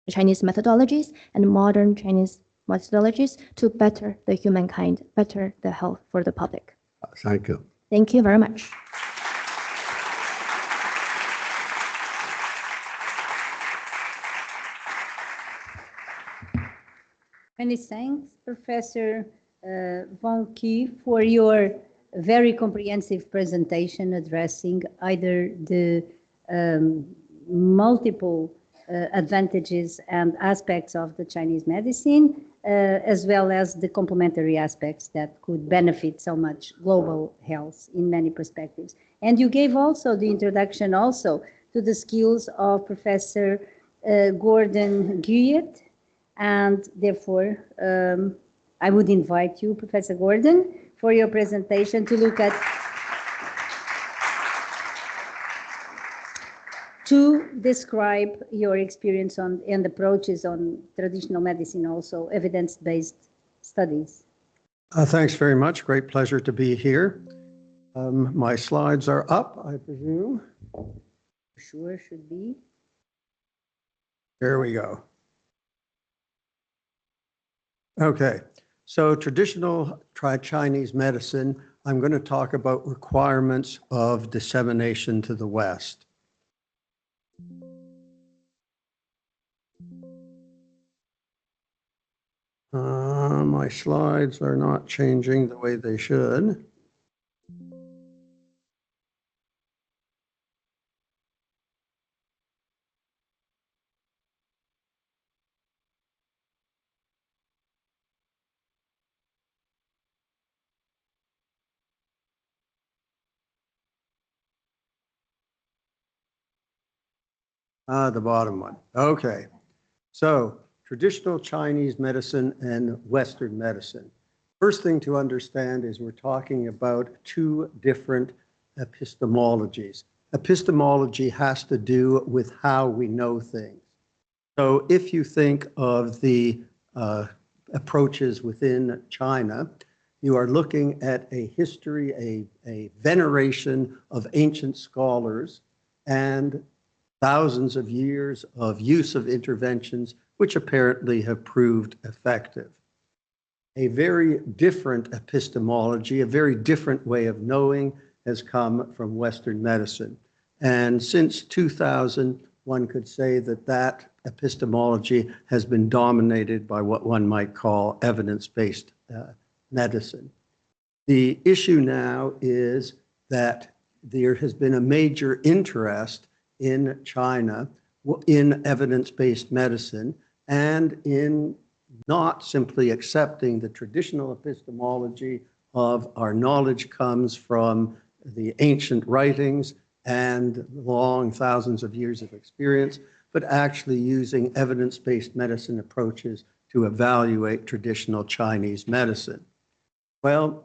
Chinese methodologies and modern Chinese methodologies to better the humankind, better the health for the public. Thank you. Thank you very much. Many thanks, Professor Von Key, for your very comprehensive presentation addressing either the multiple advantages and aspects of the Chinese medicine, as well as the complementary aspects that could benefit so much global health in many perspectives. And you gave also the introduction also to the skills of Professor Gordon Guyot, and therefore I would invite you, Professor Gordon, for your presentation to look at to describe your experience on and approaches on traditional medicine, also evidence-based studies. Thanks very much. Great pleasure to be here. My slides are up, I presume. Sure, should be. There we go. Okay, so traditional Chinese medicine, I'm going to talk about requirements of dissemination to the West. My slides are not changing the way they should. The bottom one. Okay. So traditional Chinese medicine and Western medicine. First thing to understand is we're talking about two different epistemologies. Epistemology has to do with how we know things. So if you think of the approaches within China, you are looking at a history, a veneration of ancient scholars and thousands of years of use of interventions which apparently have proved effective. A very different epistemology, a very different way of knowing has come from Western medicine. And since 2000, one could say that that epistemology has been dominated by what one might call evidence-based medicine. The issue now is that there has been a major interest in China in evidence-based medicine and in not simply accepting the traditional epistemology of our knowledge comes from the ancient writings and long thousands of years of experience, but actually using evidence-based medicine approaches to evaluate traditional Chinese medicine. Well,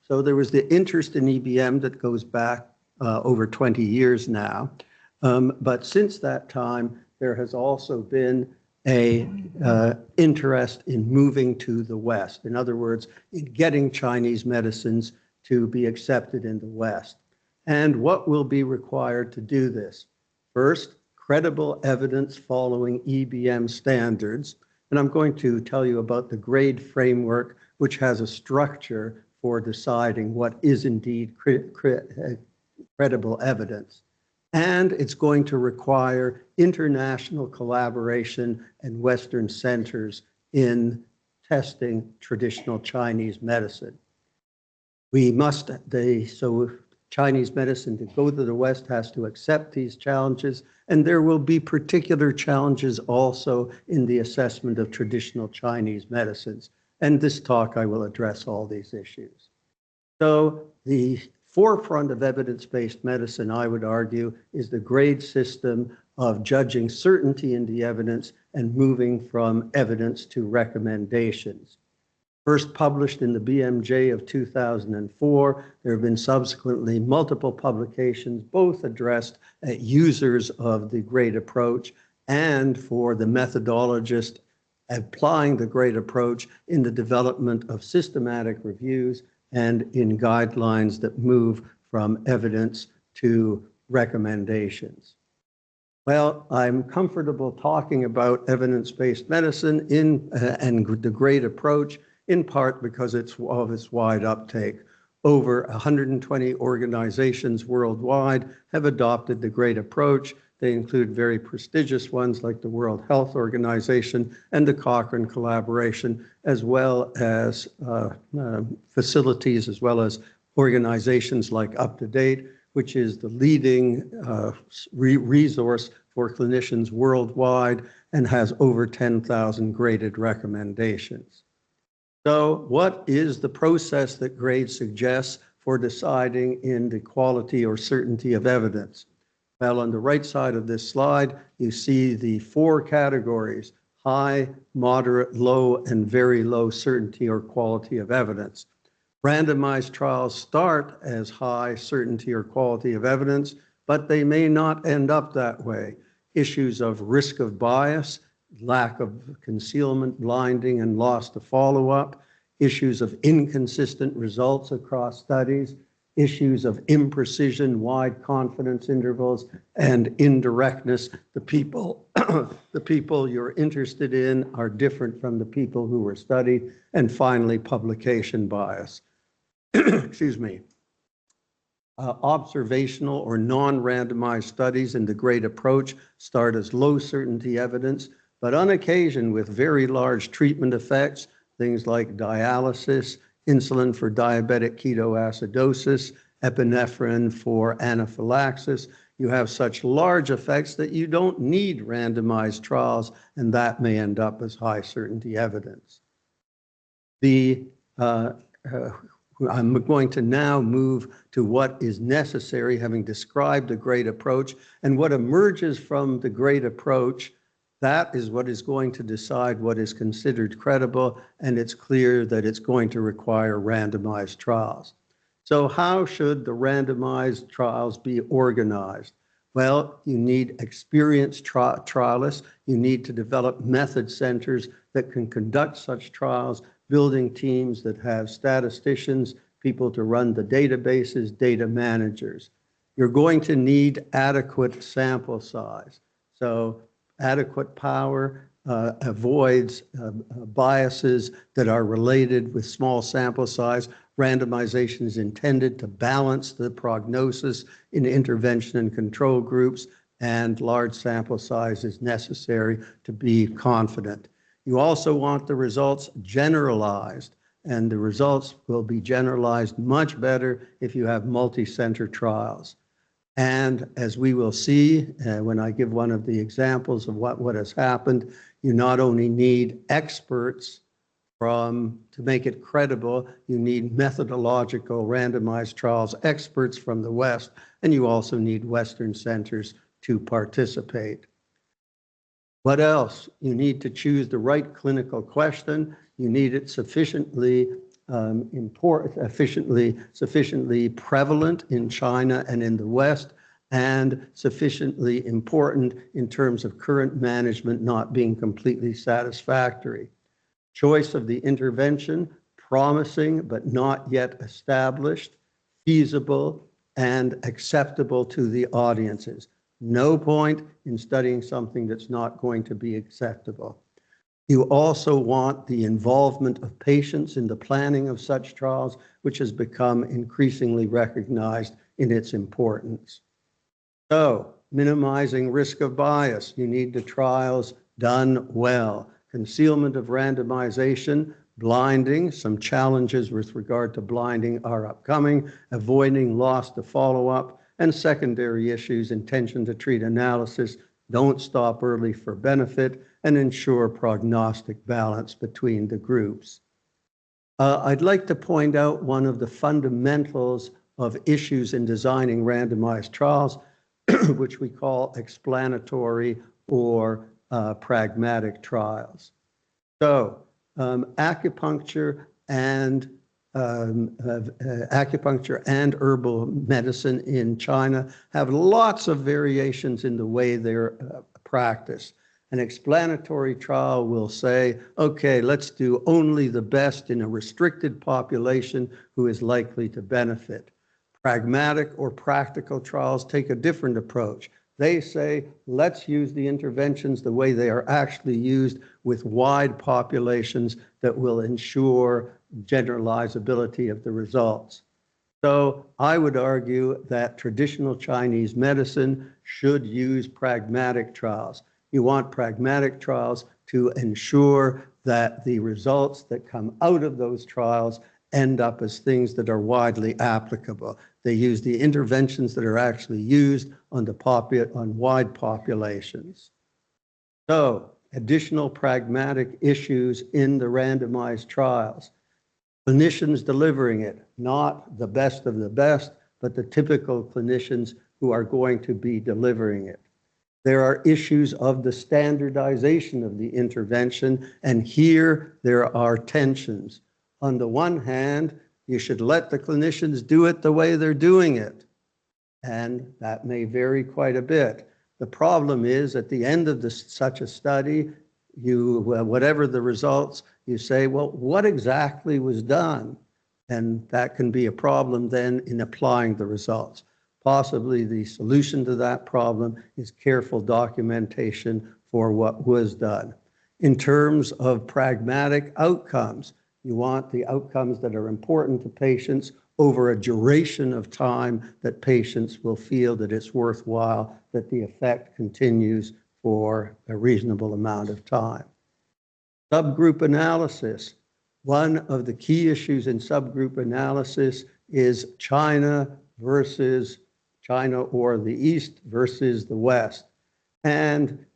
so there was the interest in EBM that goes back over 20 years now. But since that time, there has also been a interest in moving to the West. In other words, in getting Chinese medicines to be accepted in the West. And what will be required to do this? First, credible evidence following EBM standards. And I'm going to tell you about the grade framework, which has a structure for deciding what is indeed credible evidence. And it's going to require international collaboration and Western centers in testing traditional Chinese medicine. So Chinese medicine to go to the West has to accept these challenges, and there will be particular challenges also in the assessment of traditional Chinese medicines. And this talk, I will address all these issues. So the forefront of evidence-based medicine, I would argue, is the grade system of judging certainty in the evidence and moving from evidence to recommendations. First published in the BMJ of 2004, there have been subsequently multiple publications, both addressed at users of the grade approach and for the methodologist applying the grade approach in the development of systematic reviews and in guidelines that move from evidence to recommendations. Well, I'm comfortable talking about evidence-based medicine and the grade approach, in part because of its wide uptake. Over 120 organizations worldwide have adopted the grade approach. They include very prestigious ones like the World Health Organization and the Cochrane Collaboration, as well as facilities, as well as organizations like UpToDate, which is the leading resource for clinicians worldwide and has over 10,000 graded recommendations. So what is the process that grade suggests for deciding in the quality or certainty of evidence? Well, on the right side of this slide, you see the 4 categories: high, moderate, low, and very low certainty or quality of evidence. Randomized trials start as high certainty or quality of evidence, but they may not end up that way. Issues of risk of bias, lack of concealment, blinding, and loss to follow-up, issues of inconsistent results across studies, issues of imprecision, wide confidence intervals, and indirectness. The people you're interested in are different from the people who were studied, and finally, publication bias. Excuse me. Observational or non-randomized studies in the grade approach start as low certainty evidence, but on occasion with very large treatment effects, things like dialysis, insulin for diabetic ketoacidosis, epinephrine for anaphylaxis. You have such large effects that you don't need randomized trials, and that may end up as high certainty evidence. I'm going to now move to what is necessary, having described the grade approach, and what emerges from the grade approach. That is what is going to decide what is considered credible, and it's clear that it's going to require randomized trials. So how should the randomized trials be organized? Well, you need experienced trialists. You need to develop method centers that can conduct such trials, building teams that have statisticians, people to run the databases, data managers. You're going to need adequate sample size. So adequate power avoids biases that are related with small sample size. Randomization is intended to balance the prognosis in intervention and control groups, and large sample size is necessary to be confident. You also want the results generalized, and the results will be generalized much better if you have multi-center trials. And as we will see when I give one of the examples of what has happened, you not only need experts to make it credible, you need methodological randomized trials experts from the West, and you also need Western centers to participate. What else? You need to choose the right clinical question. You need it sufficiently sufficiently prevalent in China and in the West, and sufficiently important in terms of current management not being completely satisfactory. Choice of the intervention, promising but not yet established, feasible, and acceptable to the audiences. No point in studying something that's not going to be acceptable. You also want the involvement of patients in the planning of such trials, which has become increasingly recognized in its importance. So, minimizing risk of bias, you need the trials done well. Concealment of randomization, Blinding, some challenges with regard to blinding are upcoming, avoiding loss to follow-up, and secondary issues, intention to treat analysis, don't stop early for benefit, and ensure prognostic balance between the groups. I'd like to point out one of the fundamentals of issues in designing randomized trials, which we call explanatory or pragmatic trials. So acupuncture and herbal medicine in China have lots of variations in the way they're practiced. An explanatory trial will say, okay, let's do only the best in a restricted population who is likely to benefit. Pragmatic or practical trials take a different approach. They say, let's use the interventions the way they are actually used with wide populations that will ensure generalizability of the results. So I would argue that traditional Chinese medicine should use pragmatic trials. You want pragmatic trials to ensure that the results that come out of those trials end up as things that are widely applicable. They use the interventions that are actually used on wide populations. So, additional pragmatic issues in the randomized trials. Clinicians delivering it, not the best of the best, but the typical clinicians who are going to be delivering it. There are issues of the standardization of the intervention, and here there are tensions. On the one hand, you should let the clinicians do it the way they're doing it, and that may vary quite a bit. The problem is, at the end of such a study, whatever the results, you say, well, what exactly was done? And that can be a problem then in applying the results. Possibly the solution to that problem is careful documentation for what was done. In terms of pragmatic outcomes, you want the outcomes that are important to patients over a duration of time that patients will feel that it's worthwhile, that the effect continues for a reasonable amount of time. Subgroup analysis. One of the key issues in subgroup analysis is China or the East versus the West. And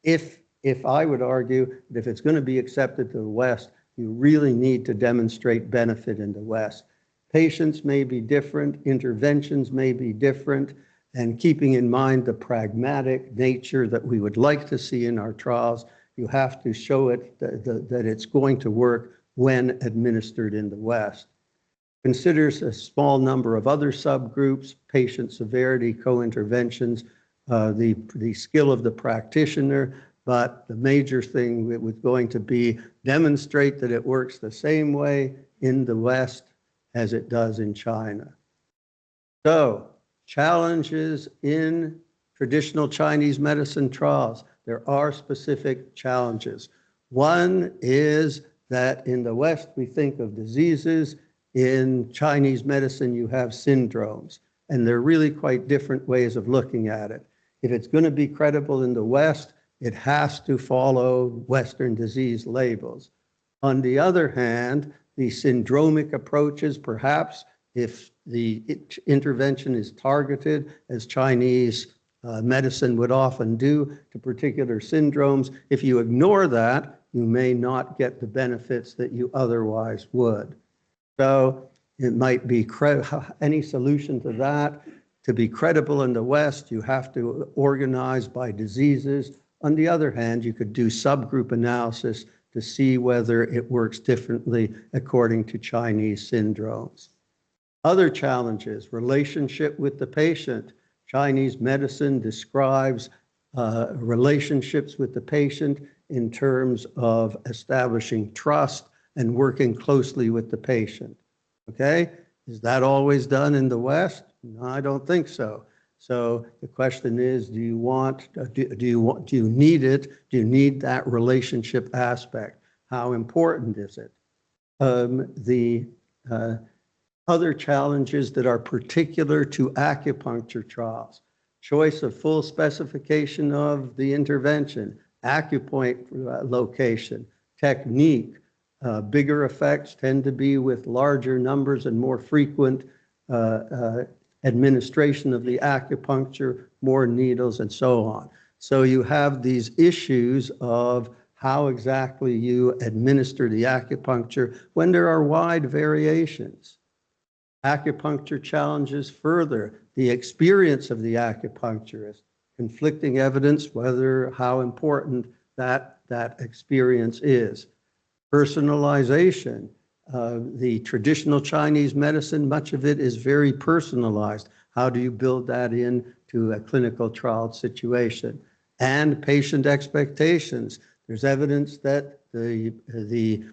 if I would argue that if it's going to be accepted to the West, you really need to demonstrate benefit in the West. Patients may be different, interventions may be different, and keeping in mind the pragmatic nature that we would like to see in our trials, you have to show it that it's going to work when administered in the West. Considers a small number of other subgroups, patient severity, co-interventions, the skill of the practitioner, but the major thing was going to be demonstrate that it works the same way in the West as it does in China. So, challenges in traditional Chinese medicine trials. There are specific challenges. One is that in the West, we think of diseases. In Chinese medicine, you have syndromes, and they're really quite different ways of looking at it. If it's going to be credible in the West, it has to follow Western disease labels. On the other hand, the syndromic approaches, perhaps if the intervention is targeted, as Chinese medicine would often do to particular syndromes, if you ignore that, you may not get the benefits that you otherwise would. So it might be any solution to that. To be credible in the West, you have to organize by diseases. On the other hand, you could do subgroup analysis to see whether it works differently according to Chinese syndromes. Other challenges, relationship with the patient. Chinese medicine describes relationships with the patient in terms of establishing trust and working closely with the patient. Okay, is that always done in the West? No, I don't think so. So the question is, do you need it? Do you need that relationship aspect? How important is it? The other challenges that are particular to acupuncture trials, choice of full specification of the intervention, acupoint location, technique. Bigger effects tend to be with larger numbers and more frequent administration of the acupuncture, more needles, and so on. So you have these issues of how exactly you administer the acupuncture when there are wide variations. Acupuncture challenges further the experience of the acupuncturist, conflicting evidence how important that experience is. Personalization. The traditional Chinese medicine, much of it is very personalized. How do you build that into a clinical trial situation? And patient expectations. There's evidence that the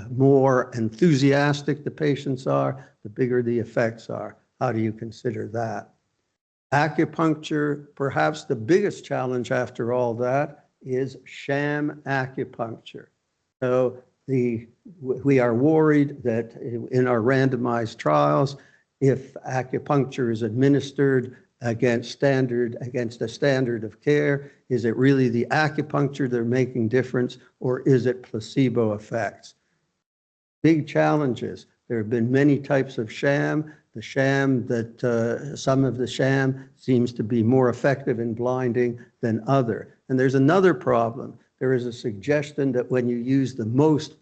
more enthusiastic the patients are, the bigger the effects are. How do you consider that? Acupuncture, perhaps the biggest challenge after all that, is sham acupuncture. So we are worried that in our randomized trials, if acupuncture is administered against a standard of care, is it really the acupuncture they're making difference, or is it placebo effects? Big challenges. There have been many types of sham. The sham some of the sham seems to be more effective in blinding than other. And there's another problem. There is a suggestion that when you use the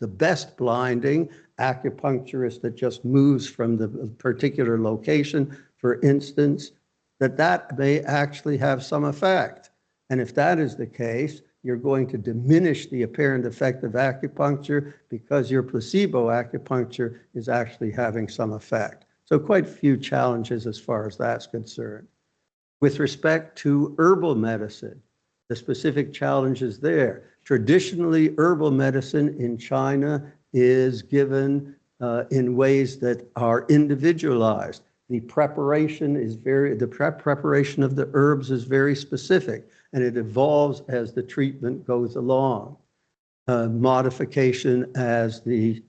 best blinding, acupuncturist that just moves from the particular location, for instance, that may actually have some effect. And if that is the case, you're going to diminish the apparent effect of acupuncture because your placebo acupuncture is actually having some effect. So quite a few challenges as far as that's concerned. With respect to herbal medicine, the specific challenges there. Traditionally, herbal medicine in China is given in ways that are individualized. The preparation preparation of the herbs is very specific, and it evolves as the treatment goes along. Modification as the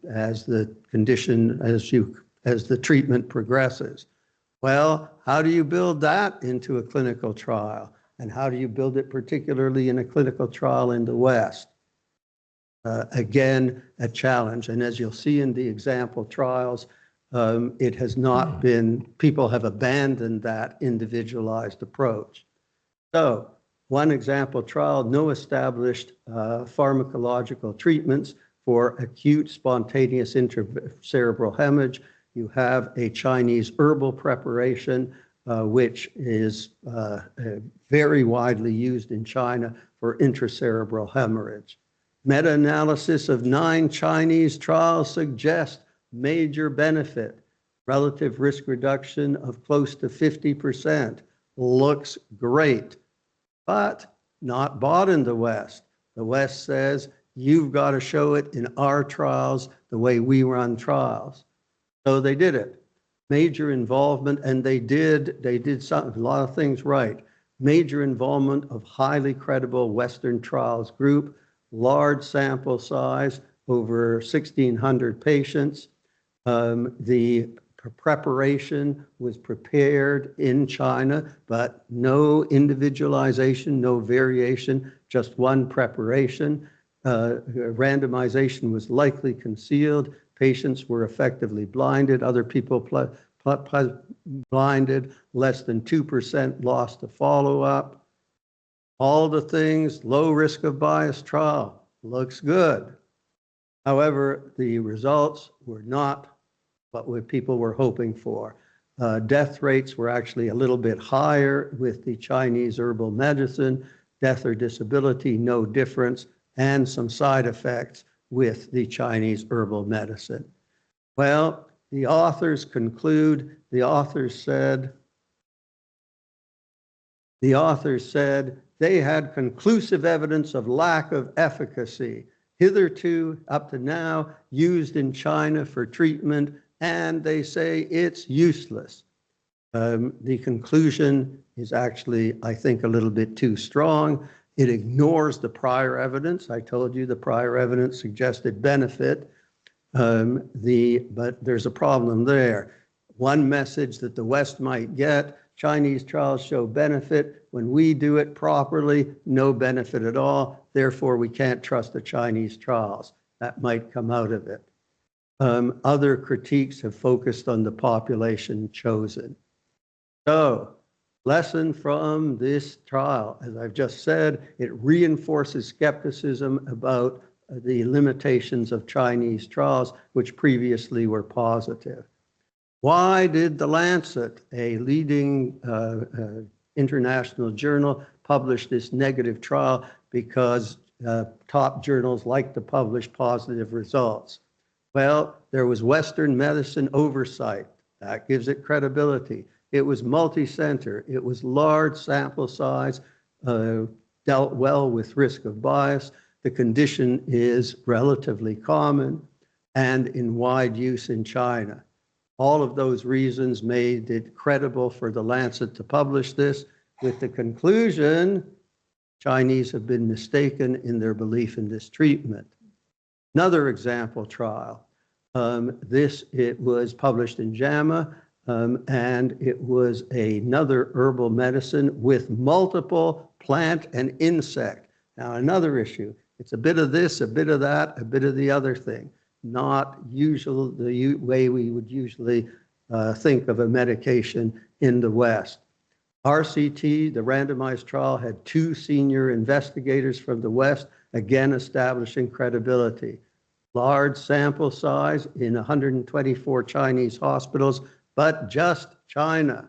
condition, as the treatment progresses. Well, how do you build that into a clinical trial? And how do you build it particularly in a clinical trial in the West? Again, a challenge. And as you'll see in the example trials, it has not been, people have abandoned that individualized approach. So one example trial, no established pharmacological treatments for acute spontaneous intracerebral hemorrhage. You have a Chinese herbal preparation, which is very widely used in China for intracerebral hemorrhage. Meta-analysis of 9 Chinese trials suggests major benefit, relative risk reduction of close to 50%. Looks great, but not bought in the West. The West says, you've got to show it in our trials the way we run trials. So they did it. Major involvement, and they did a lot of things right. Major involvement of highly credible Western trials group, large sample size, over 1,600 patients. The preparation was prepared in China, but no individualization, no variation, just one preparation. Randomization was likely concealed. Patients were effectively blinded. Other people blinded. Less than 2% lost to follow-up. All the things, low risk of bias trial. Looks good. However, the results were not what people were hoping for. Death rates were actually a little bit higher with the Chinese herbal medicine. Death or disability, no difference, and some side effects with the Chinese herbal medicine. Well, the authors conclude, the authors said they had conclusive evidence of lack of efficacy, hitherto, up to now, used in China for treatment, and they say it's useless. The conclusion is actually, I think, a little bit too strong. It ignores the prior evidence. I told you the prior evidence suggested benefit, but there's a problem there. One message that the West might get, Chinese trials show benefit. When we do it properly, no benefit at all. Therefore, we can't trust the Chinese trials. that might come out of it. Other critiques have focused on the population chosen. So, lesson from this trial, as I've just said, it reinforces skepticism about the limitations of Chinese trials, which previously were positive. Why did The Lancet, a leading international journal, publish this negative trial? Because top journals like to publish positive results. Well, there was Western medicine oversight. That gives it credibility. It was multi-center. It was large sample size, dealt well with risk of bias. The condition is relatively common and in wide use in China. All of those reasons made it credible for The Lancet to publish this, with the conclusion Chinese have been mistaken in their belief in this treatment. Another example trial. It was published in JAMA, and it was another herbal medicine with multiple plant and insect. Now, another issue. It's a bit of this, a bit of that, a bit of the other thing. Not usual, the way we would usually think of a medication in the West. RCT, the randomized trial, had 2 senior investigators from the West, again establishing credibility. Large sample size in 124 Chinese hospitals, but just China.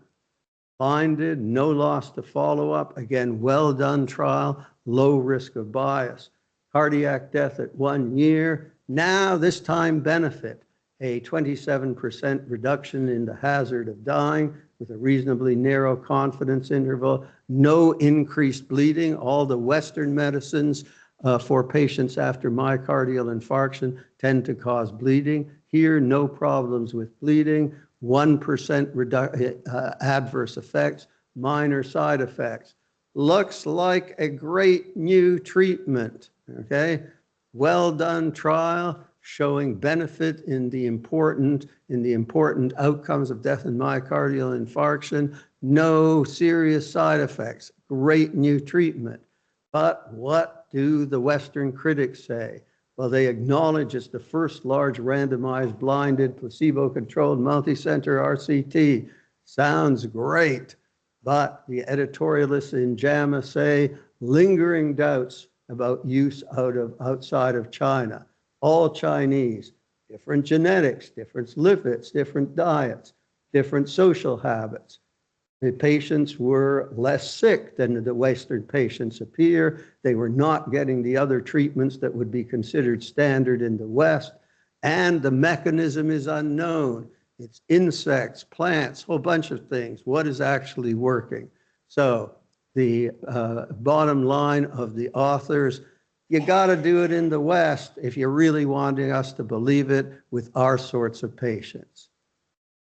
Blinded, no loss to follow-up, again, well done trial, low risk of bias. Cardiac death at 1 year, now this time benefit, a 27% reduction in the hazard of dying with a reasonably narrow confidence interval, no increased bleeding. All the Western medicines for patients after myocardial infarction tend to cause bleeding. Here, no problems with bleeding, 1% adverse effects, minor side effects. Looks like a great new treatment, okay? Well done trial showing benefit in the important outcomes of death and myocardial infarction, no serious side effects, great new treatment. But what do the Western critics say? Well, they acknowledge it's the first large randomized, blinded, placebo-controlled, multi-center RCT. Sounds great, but the editorialists in JAMA say lingering doubts about use outside of China. All Chinese, different genetics, different lipids, different diets, different social habits. The patients were less sick than the Western patients appear. They were not getting the other treatments that would be considered standard in the West. And the mechanism is unknown. It's insects, plants, whole bunch of things. What is actually working? So the bottom line of the authors, you got to do it in the West if you're really wanting us to believe it with our sorts of patients.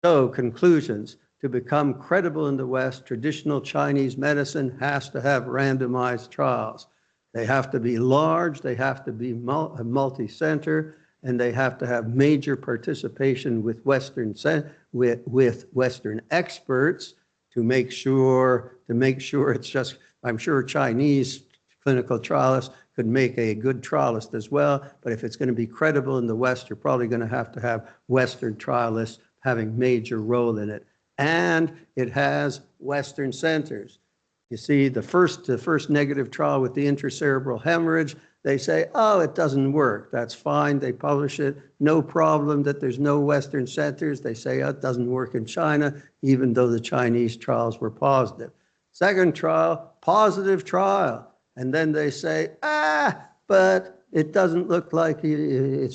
So conclusions. To become credible in the West, traditional Chinese medicine has to have randomized trials. They have to be large, they have to be multi-center, and they have to have major participation with Western experts to make sure it's just, I'm sure Chinese clinical trialists could make a good trialist as well, but if it's going to be credible in the West, you're probably going to have Western trialists having major role in it. And it has Western centers. You see, the first negative trial with the intracerebral hemorrhage, they say, oh, it doesn't work. That's fine. They publish it. No problem that there's no Western centers. They say, oh, it doesn't work in China, even though the Chinese trials were positive. Second trial, positive trial. And then they say, but it doesn't look like you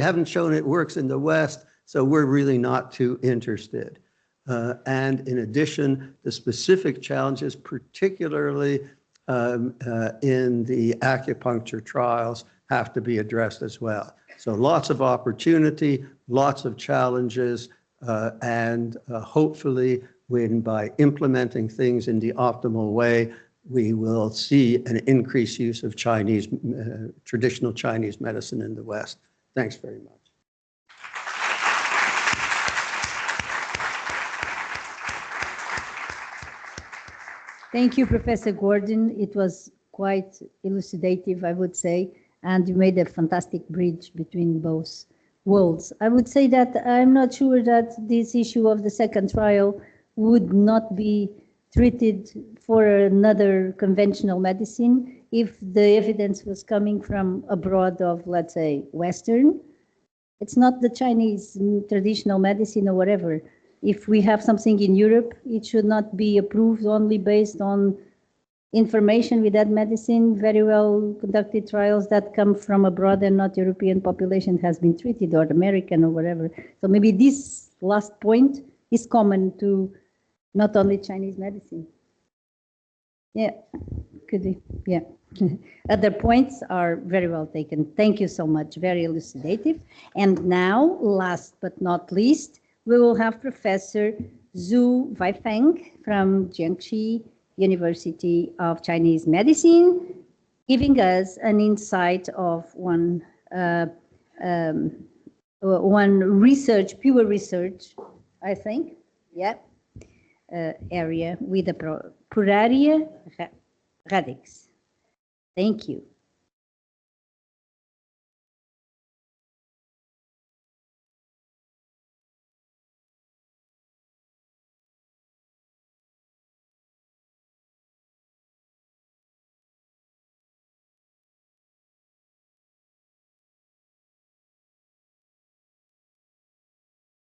haven't shown it works in the West, so we're really not too interested. And in addition, the specific challenges, particularly in the acupuncture trials, have to be addressed as well. So lots of opportunity, lots of challenges, and hopefully by implementing things in the optimal way, we will see an increased use of traditional Chinese medicine in the West. Thanks very much. Thank you, Professor Gordon. It was quite elucidative, I would say. and you made a fantastic bridge between both worlds. I would say that I'm not sure that this issue of the second trial would not be treated for another conventional medicine if the evidence was coming from abroad of, let's say, Western. It's not the Chinese traditional medicine or whatever. If we have something in Europe, it should not be approved only based on information with that medicine, very well conducted trials that come from abroad and not European population has been treated, or American or whatever. So maybe this last point is common to not only Chinese medicine. Yeah, could be, yeah. Other points are very well taken. Thank you so much, very elucidative. And now, last but not least, we will have Professor Zhu Weifeng from Jiangxi University of Chinese Medicine, giving us an insight of one research, pure research, I think, yeah, area with the Puraria radix. Thank you.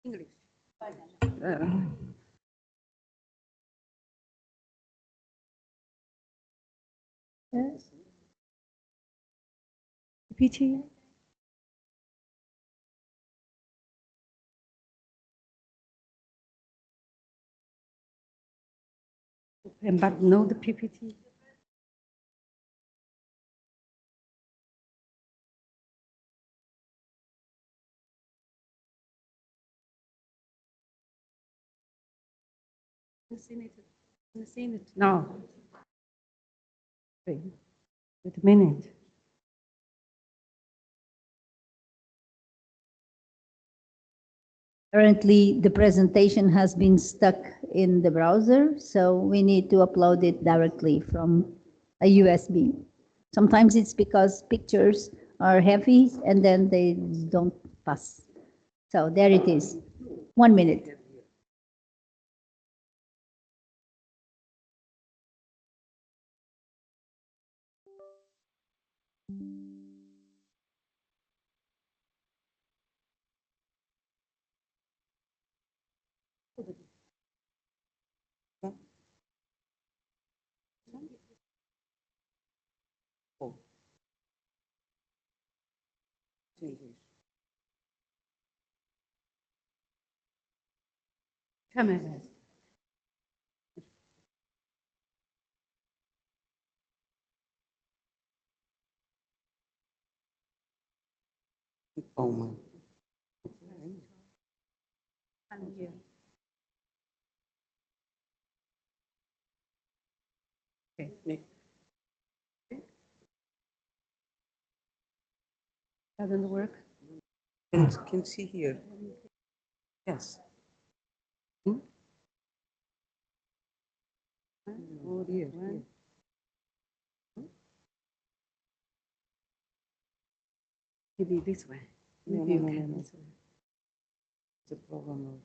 English. PT. But no the PPT. No. Wait a minute. Apparently, the presentation has been stuck in the browser, so we need to upload it directly from a USB. Sometimes it's because pictures are heavy and then they don't pass. So there it is. 1 minute. Camera. Oh my. Okay. Doesn't work. Can see here. Yes. Hmm? Oh dear. Maybe this way. Maybe you can this way. The problem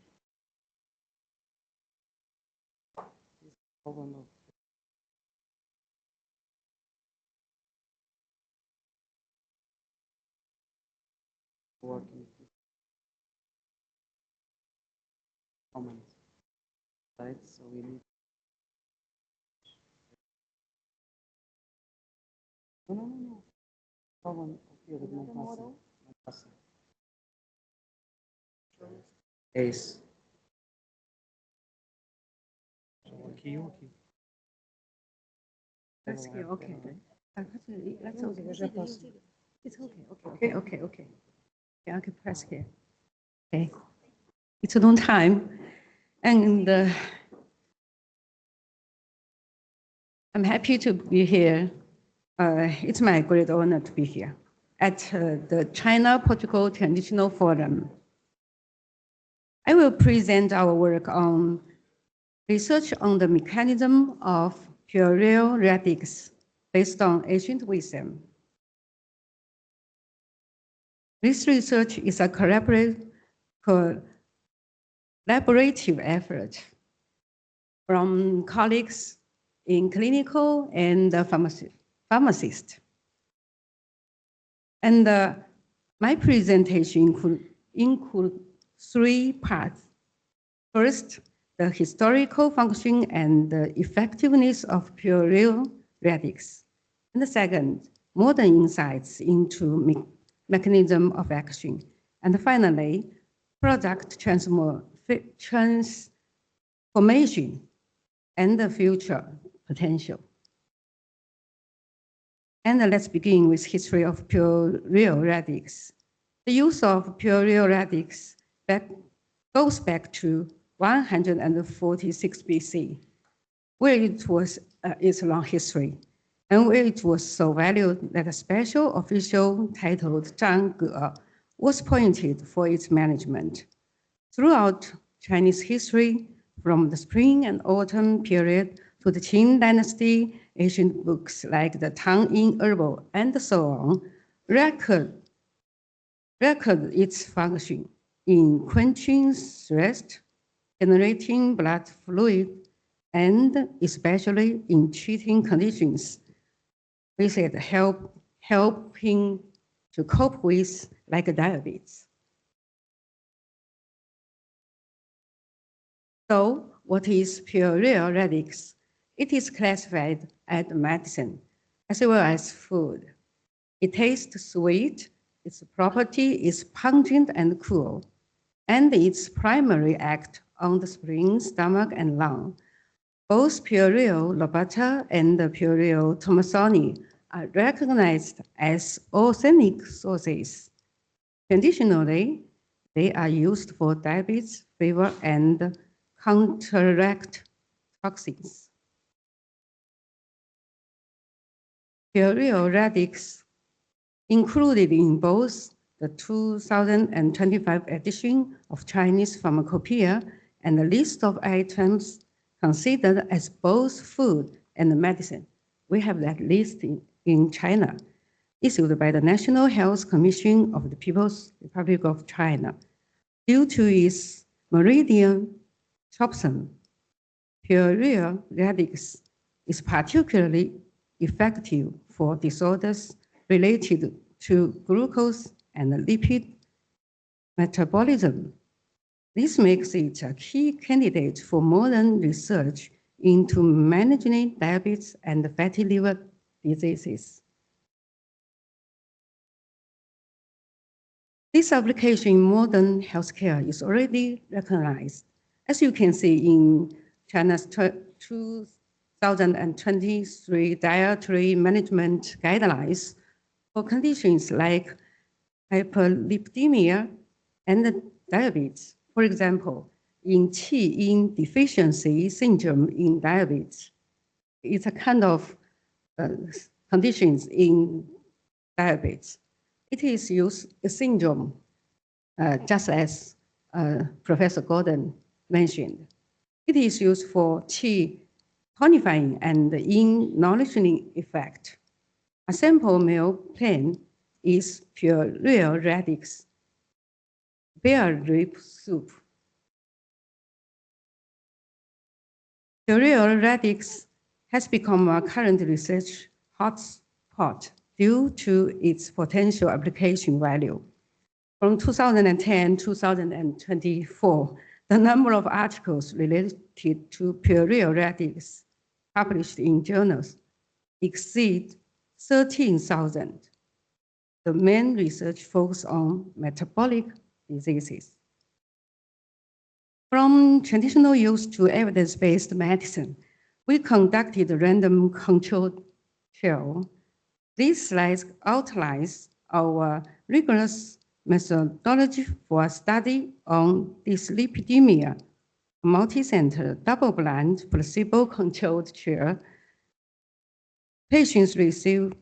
of working comments, right? So we need. No. Problem here with my passing. Ace. Okay. That's here. Okay. That's okay. It's okay. Okay. Yeah, I can press here. Okay. It's a long time, and I'm happy to be here. It's my great honor to be here at the China-Portugal Traditional Forum. I will present our work on research on the mechanism of puerile radix based on ancient wisdom. This research is a collaborative effort from colleagues in clinical and pharmacists. And my presentation include 3 parts. First, the historical function and the effectiveness of puerile radics. And the second, modern insights into mechanism of action. And finally, product transformation and the future potential. And let's begin with history of puerile radics. The use of puerile radics goes back to 146 BC, where it was its long history, and where it was so valued that a special official titled Zhang Ge was appointed for its management. Throughout Chinese history, from the spring and autumn period to the Qing dynasty, ancient books like the Tang Yin Herbal and so on record its function in quenching thirst, generating blood fluid, and especially in treating conditions we said helping to cope with, like diabetes. So what is puerile radics? It is classified as medicine as well as food. It tastes sweet, its property is pungent and cool, and its primary act on the spleen, stomach, and lung. Both puerile lobata and puerile thomasoni are recognized as authentic sources. Traditionally, they are used for diabetes, fever, and counteract toxins. Puerile radics included in both the 2025 edition of Chinese Pharmacopoeia and the list of items considered as both food and medicine. We have that list in China, issued by the National Health Commission of the People's Republic of China. Due to its meridian tropson, puerile radics is particularly effective for disorders related to glucose and lipid metabolism. This makes it a key candidate for modern research into managing diabetes and fatty liver diseases. This application in modern healthcare is already recognized. As you can see in China's 2023 dietary management guidelines for conditions like hyperlipidemia and diabetes. For example, in Qi-yin deficiency syndrome in diabetes, it's a kind of conditions in diabetes. It is used a syndrome, just as Professor Gordon mentioned. It is used for Qi tonifying and yin nourishing effect. A sample meal plan is puerile radics, bear rib soup. Puerile radics has become a current research hotspot due to its potential application value. From 2010 to 2024, the number of articles related to puerile radics published in journals exceed 13,000. The main research focuses on metabolic diseases. From traditional use to evidence-based medicine, we conducted a random controlled trial. This slide outlines our rigorous methodology for a study on dyslipidemia, a multi-center, double-blind, placebo-controlled trial. Patients received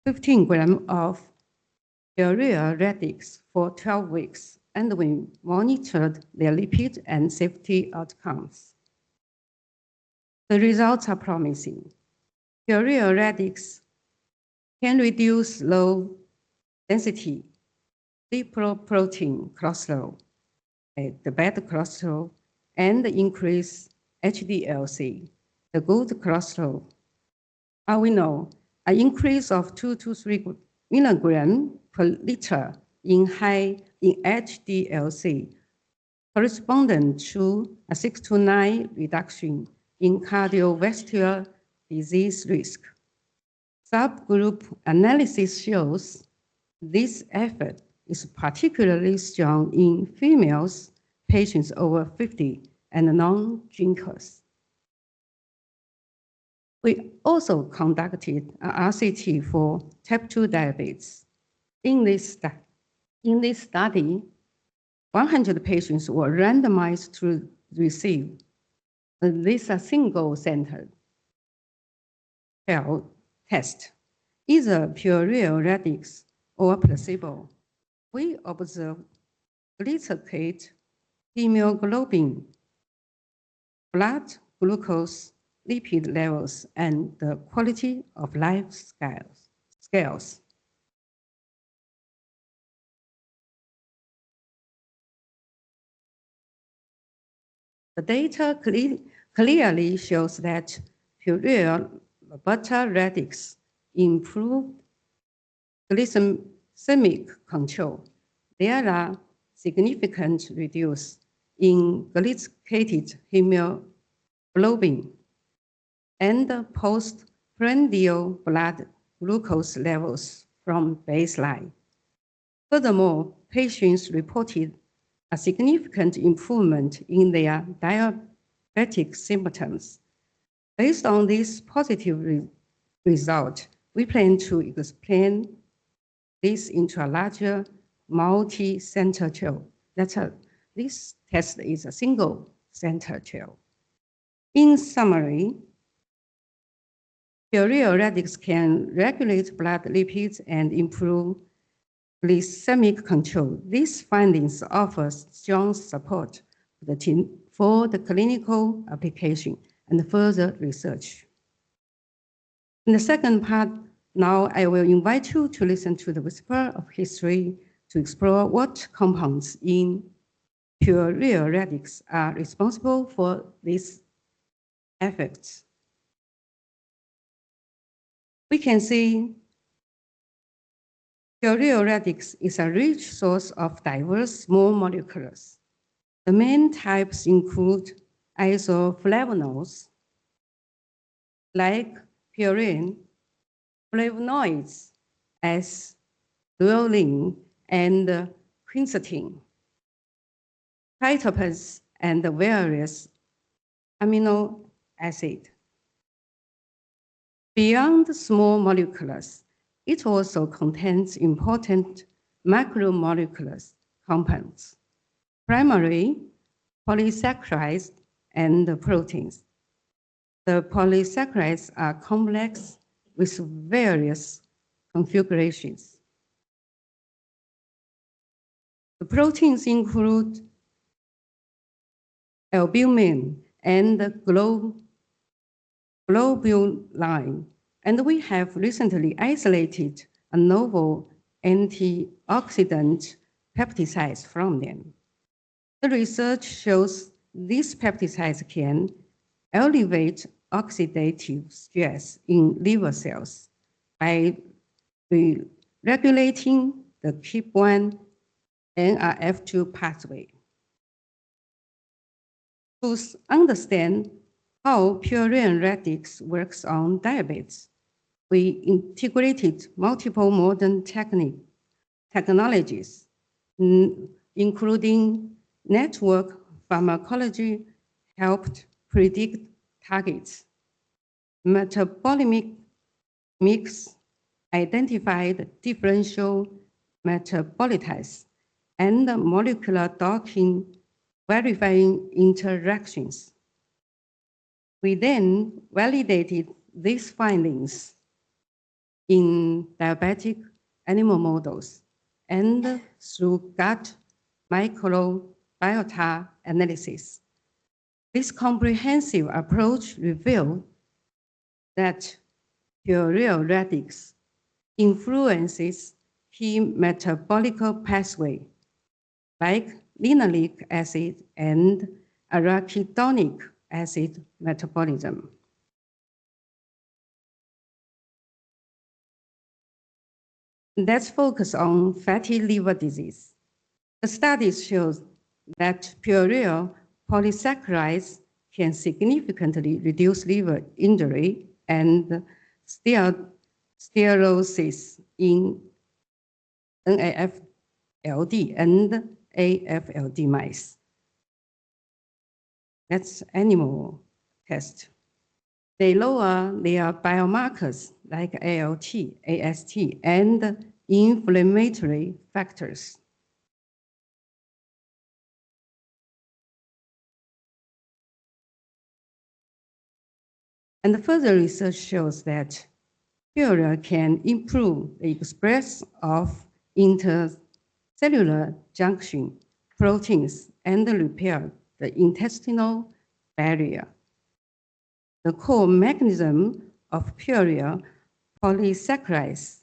15 grams of puerile radics for 12 weeks, and we monitored their lipid and safety outcomes. The results are promising. Puerile radics can reduce low density lipoprotein cholesterol, the bad cholesterol, and increase HDL-C, the good cholesterol. We know an increase of 2 to 3 milligram per liter in HDL-C corresponding to a 6 to 9 reduction in cardiovascular disease risk. Subgroup analysis shows this effect is particularly strong in females, patients over 50, and non-drinkers. We also conducted an RCT for type 2 diabetes. In this study, 100 patients were randomized to receive this single-center test, either pureal radix or placebo. We observed glycate, hemoglobin, blood glucose, lipid levels, and the quality of life scales. The data clearly shows that pureal beta radix improved glycemic control. There are significant reductions in glycated hemoglobin and postprandial blood glucose levels from baseline. Furthermore, patients reported a significant improvement in their diabetic symptoms. Based on this positive result, we plan to expand this into a larger multi-center trial. This test is a single-center trial. In summary, pureal radix can regulate blood lipids and improve glycemic control. These findings offer strong support for the clinical application and further research. In the second part, now I will invite you to listen to the whisper of history to explore what compounds in pureal radix are responsible for these effects. We can see pureal radix is a rich source of diverse small molecules. The main types include isoflavonoids, like purine, flavonoids as duolin and quercetin, phytopaths, and various amino acids. Beyond small molecules, it also contains important macromolecular compounds, primarily polysaccharides and proteins. The polysaccharides are complex with various configurations. The proteins include albumin and globulin, and we have recently isolated a novel antioxidant peptides from them. The research shows these peptides can elevate oxidative stress in liver cells by regulating the KEAP1 NRF2 pathway. To understand how pureal radix works on diabetes, we integrated multiple modern technologies, including network pharmacology helped predict targets. Metabolomics identified differential metabolites and molecular docking verifying interactions. We then validated these findings in diabetic animal models and through gut microbiota analysis. This comprehensive approach revealed that pureal radix influences key metabolic pathway like linoleic acid and arachidonic acid metabolism. Let's focus on fatty liver disease. The studies show that puryl polysaccharides can significantly reduce liver injury and steatosis in NAFLD and AFLD mice. That's animal test. They lower their biomarkers like ALT, AST, and inflammatory factors. And further research shows that puryl can improve the expression of intercellular junction proteins and repair the intestinal barrier. The core mechanism of puryl polysaccharides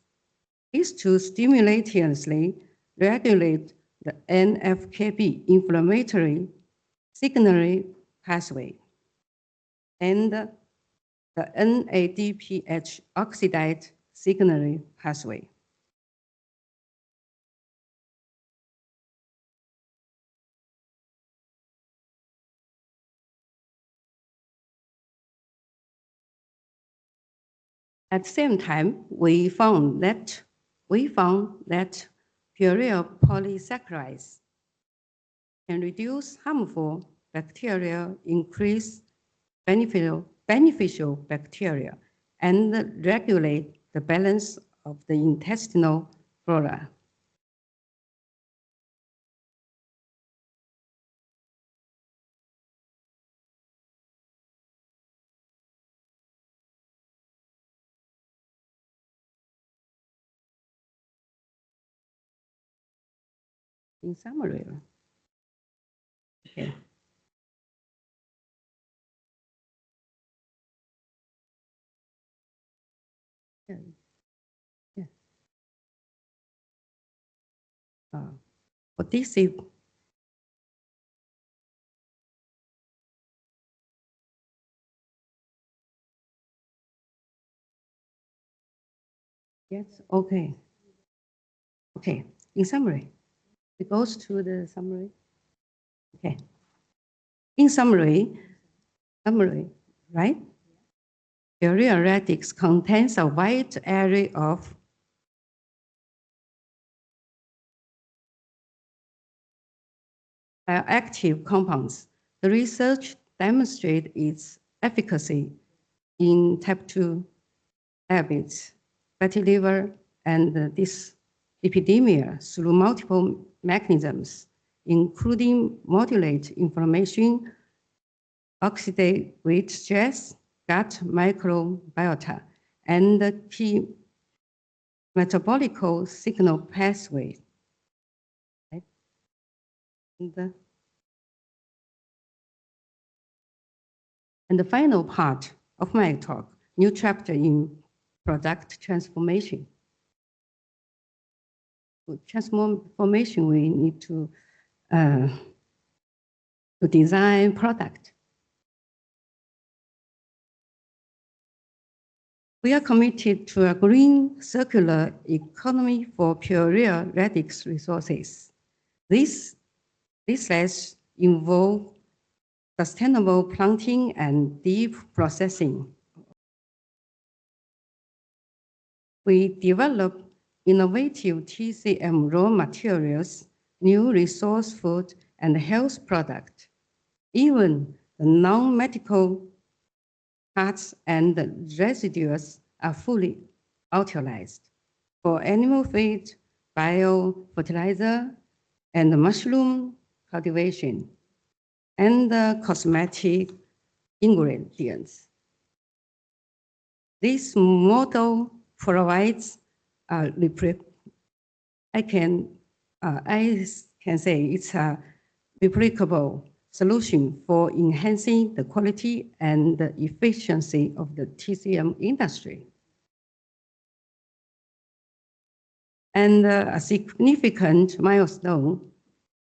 is to simultaneously regulate the NF-κB inflammatory signaling pathway and the NADPH oxidate signaling pathway. At the same time, we found that puryl polysaccharides can reduce harmful bacteria, increase beneficial bacteria, and regulate the balance of the intestinal flora. In summary, okay. Yeah. But this is yes, okay. Okay, in summary, it goes to the summary. Okay. In summary, right? Puryl radix contains a wide array of bioactive compounds. The research demonstrates its efficacy in type 2 diabetes, fatty liver, and dyslipidemia through multiple mechanisms, including modulate inflammation, oxidative stress, gut microbiota, and the key metabolic signal pathway. Right? And the final part of my talk, new chapter in product transformation. For transformation, we need to design product. We are committed to a green circular economy for puryl radix resources. This has involved sustainable planting and deep processing. We develop innovative TCM raw materials, new resource food and health products. Even the non-medical parts and residues are fully utilized for animal feed, biofertilizer, and mushroom cultivation, and cosmetic ingredients. This model provides I can say it's a replicable solution for enhancing the quality and the efficiency of the TCM industry. And a significant milestone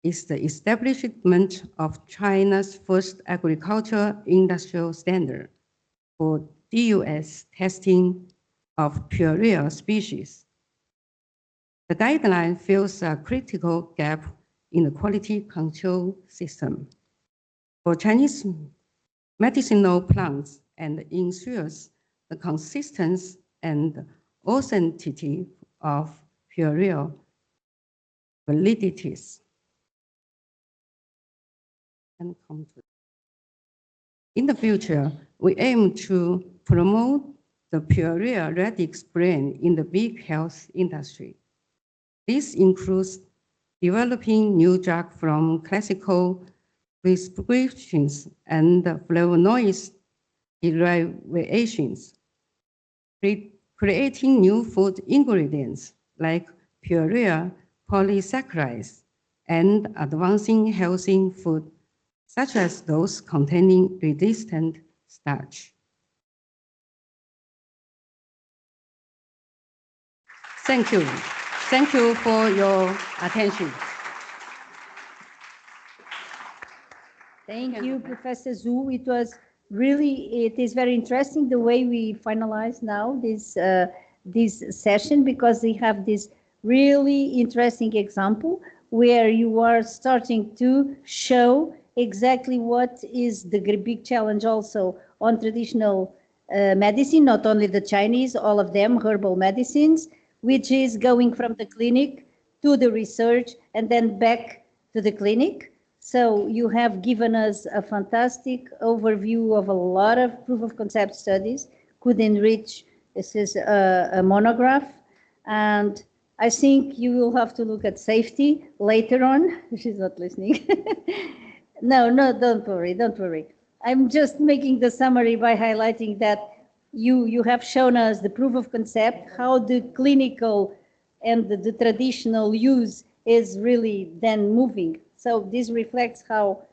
is the establishment of China's first agriculture industrial standard for DUS testing of pureal species. The guideline fills a critical gap in the quality control system for Chinese medicinal plants and ensures the consistency and authenticity of pureal validities. In the future, we aim to promote the pureal radix brand in the big health industry. This includes developing new drugs from classical prescriptions and flavonoid derivations, creating new food ingredients like pureal polysaccharides, and advancing healthy food such as those containing resistant starch. Thank you. Thank you for your attention. Thank you, Professor Zhu. It is very interesting the way we finalize now this session, because we have this really interesting example where you are starting to show exactly what is the big challenge also on traditional medicine, not only the Chinese, all of them, herbal medicines, which is going from the clinic to the research and then back to the clinic. So you have given us a fantastic overview of a lot of proof of concept studies, could enrich, this is a monograph, and I think you will have to look at safety later on. She's not listening. No, don't worry. I'm just making the summary by highlighting that you have shown us the proof of concept, how the clinical and the traditional use is really then moving. So this reflects how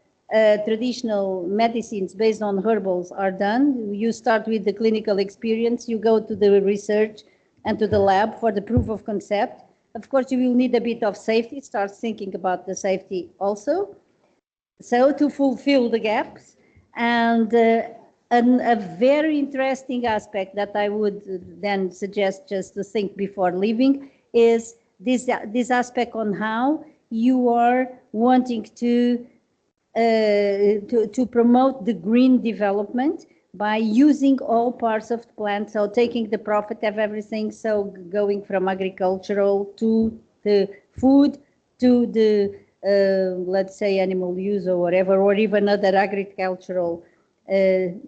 traditional medicines based on herbals are done. You start with the clinical experience, you go to the research and to the lab for the proof of concept. Of course, you will need a bit of safety, start thinking about the safety also. So to fulfill the gaps, and a very interesting aspect that I would then suggest just to think before leaving is this aspect on how you are wanting to promote the green development by using all parts of the plant, so taking the profit of everything, so going from agricultural to the food to the let's say animal use or whatever, or even other agricultural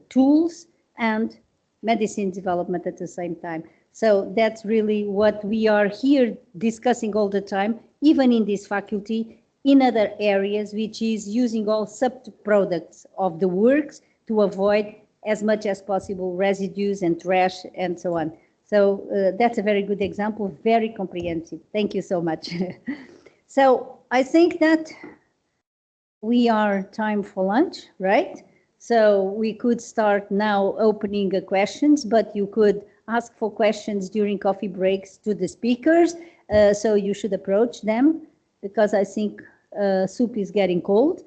tools and medicine development at the same time. So that's really what we are here discussing all the time, even in this faculty, in other areas, which is using all sub-products of the works to avoid as much as possible residues and trash and so on. So that's a very good example, very comprehensive. Thank you so much. So I think that we are time for lunch, right? So we could start now opening questions, but you could ask for questions during coffee breaks to the speakers. So you should approach them, because I think soup is getting cold.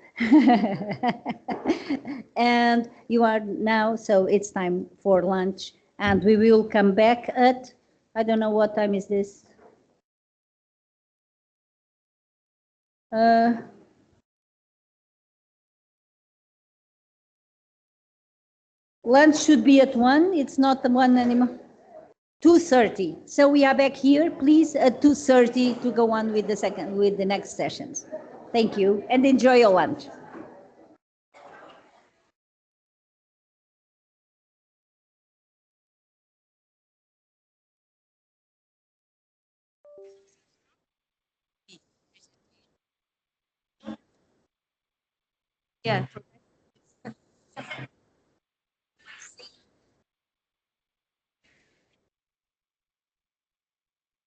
And you are now, so it's time for lunch. And we will come back at, I don't know what time is this. Lunch should be at 1. It's not the 1 anymore. 2:30. So we are back here, please, at 2:30 to go on with the next sessions. Thank you, and enjoy your lunch. Yeah.